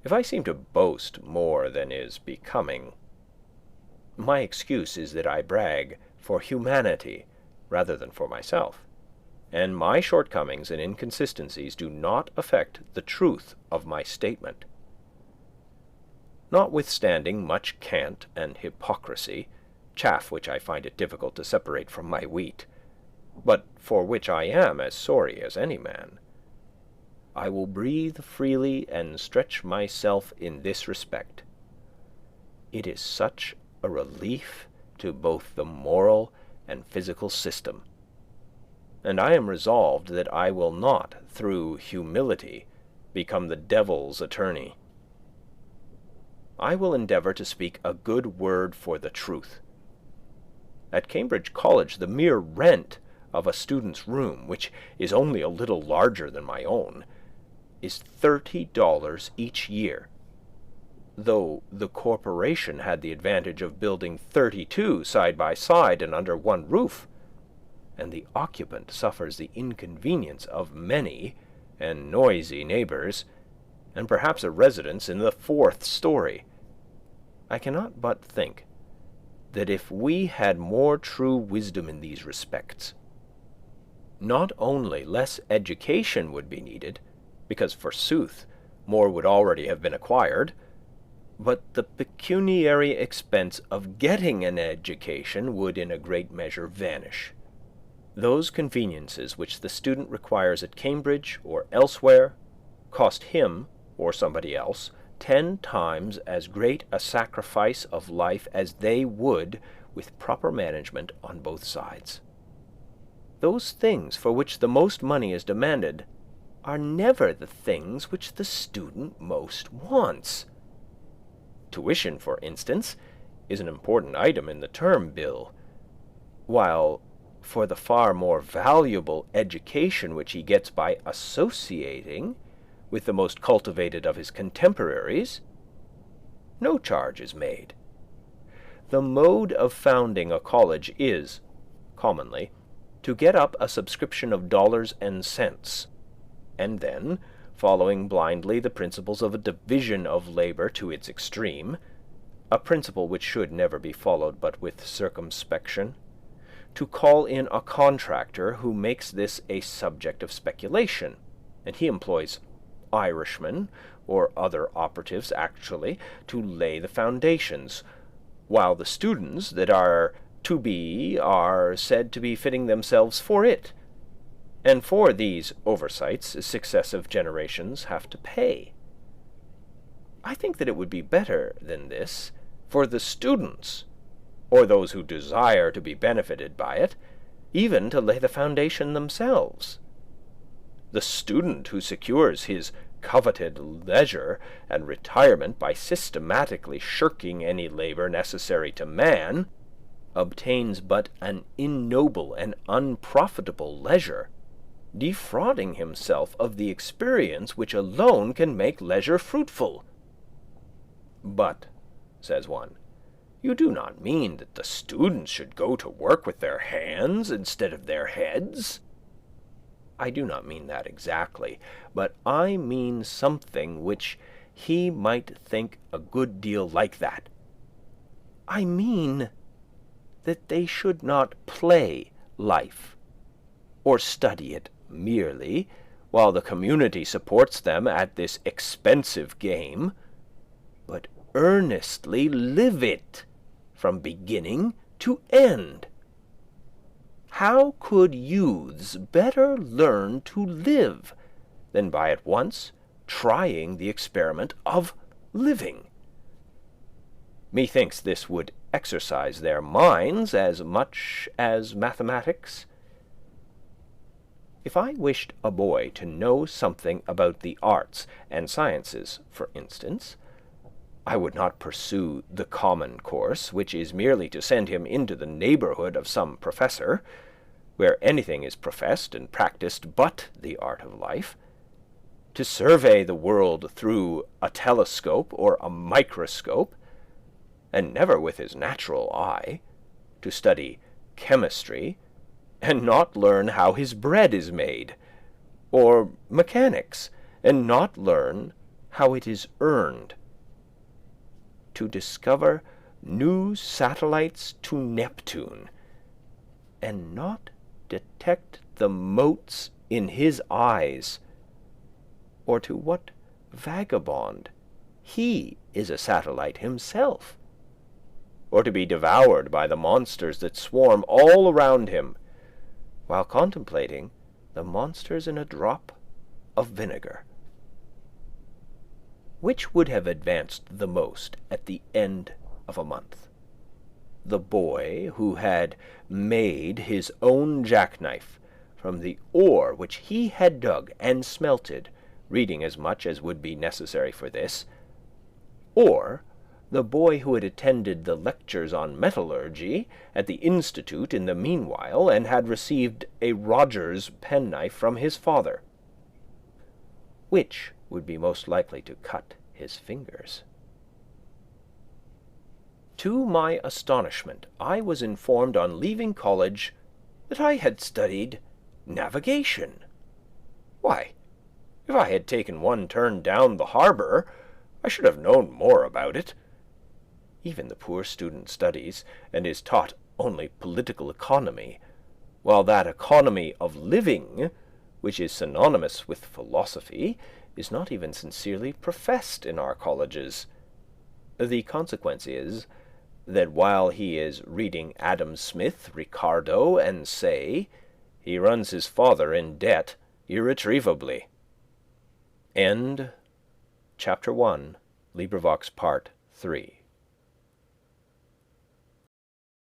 [SPEAKER 1] If I seem to boast more than is becoming, my excuse is that I brag for humanity rather than for myself, and my shortcomings and inconsistencies do not affect the truth of my statement. Notwithstanding much cant and hypocrisy, chaff which I find it difficult to separate from my wheat, but for which I am as sorry as any man, I will breathe freely and stretch myself in this respect. It is such a relief to both the moral and physical system, and I am resolved that I will not, through humility, become the devil's attorney. I will endeavour to speak a good word for the truth. At Cambridge College the mere rent of a student's room, which is only a little larger than my own, is $30 each year, though the corporation had the advantage of building 32 side by side and under one roof, and the occupant suffers the inconvenience of many and noisy neighbors, and perhaps a residence in the 4th story. I cannot but think that if we had more true wisdom in these respects, not only less education would be needed, because forsooth more would already have been acquired, but the pecuniary expense of getting an education would in a great measure vanish. Those conveniences which the student requires at Cambridge or elsewhere cost him or somebody else 10 times as great a sacrifice of life as they would with proper management on both sides. Those things for which the most money is demanded are never the things which the student most wants. Tuition, for instance, is an important item in the term bill, while for the far more valuable education which he gets by associating with the most cultivated of his contemporaries, no charge is made. The mode of founding a college is, commonly, to get up a subscription of dollars and cents, and then, following blindly the principles of a division of labor to its extreme, a principle which should never be followed but with circumspection, to call in a contractor who makes this a subject of speculation, and he employs Irishmen or other operatives actually to lay the foundations, while the students that are to be are said to be fitting themselves for it, and for these oversights successive generations have to pay. I think that it would be better than this for the students, or those who desire to be benefited by it, even to lay the foundation themselves. The student who secures his coveted leisure and retirement by systematically shirking any labor necessary to man obtains but an ignoble and unprofitable leisure, defrauding himself of the experience which alone can make leisure fruitful. But, says one, you do not mean that the students should go to work with their hands instead of their heads? I do not mean that exactly, but I mean something which he might think a good deal like that. I mean that they should not play life, or study it merely, while the community supports them at this expensive game, but earnestly live it from beginning to end. How could youths better learn to live than by at once trying the experiment of living? Methinks this would exercise their minds as much as mathematics. If I wished a boy to know something about the arts and sciences, for instance, I would not pursue the common course, which is merely to send him into the neighbourhood of some professor, where anything is professed and practised but the art of life, to survey the world through a telescope or a microscope, and never with his natural eye, to study chemistry, and not learn how his bread is made, or mechanics, and not learn how it is earned, to discover new satellites to Neptune, and not detect the motes in his eyes, or to what vagabond he is a satellite himself, or to be devoured by the monsters that swarm all around him, while contemplating the monsters in a drop of vinegar. Which would have advanced the most at the end of a month? The boy who had made his own jackknife from the ore which he had dug and smelted, reading as much as would be necessary for this, or the boy who had attended the lectures on metallurgy at the Institute in the meanwhile, and had received a Rogers penknife from his father? Which would be most likely to cut his fingers? To my astonishment, I was informed on leaving college that I had studied navigation. Why, if I had taken one turn down the harbour, I should have known more about it. Even the poor student studies, and is taught only political economy, while that economy of living, which is synonymous with philosophy, is not even sincerely professed in our colleges. The consequence is that while he is reading Adam Smith, Ricardo, and Say, he runs his father in debt irretrievably. End Chapter 1, LibriVox Part 3.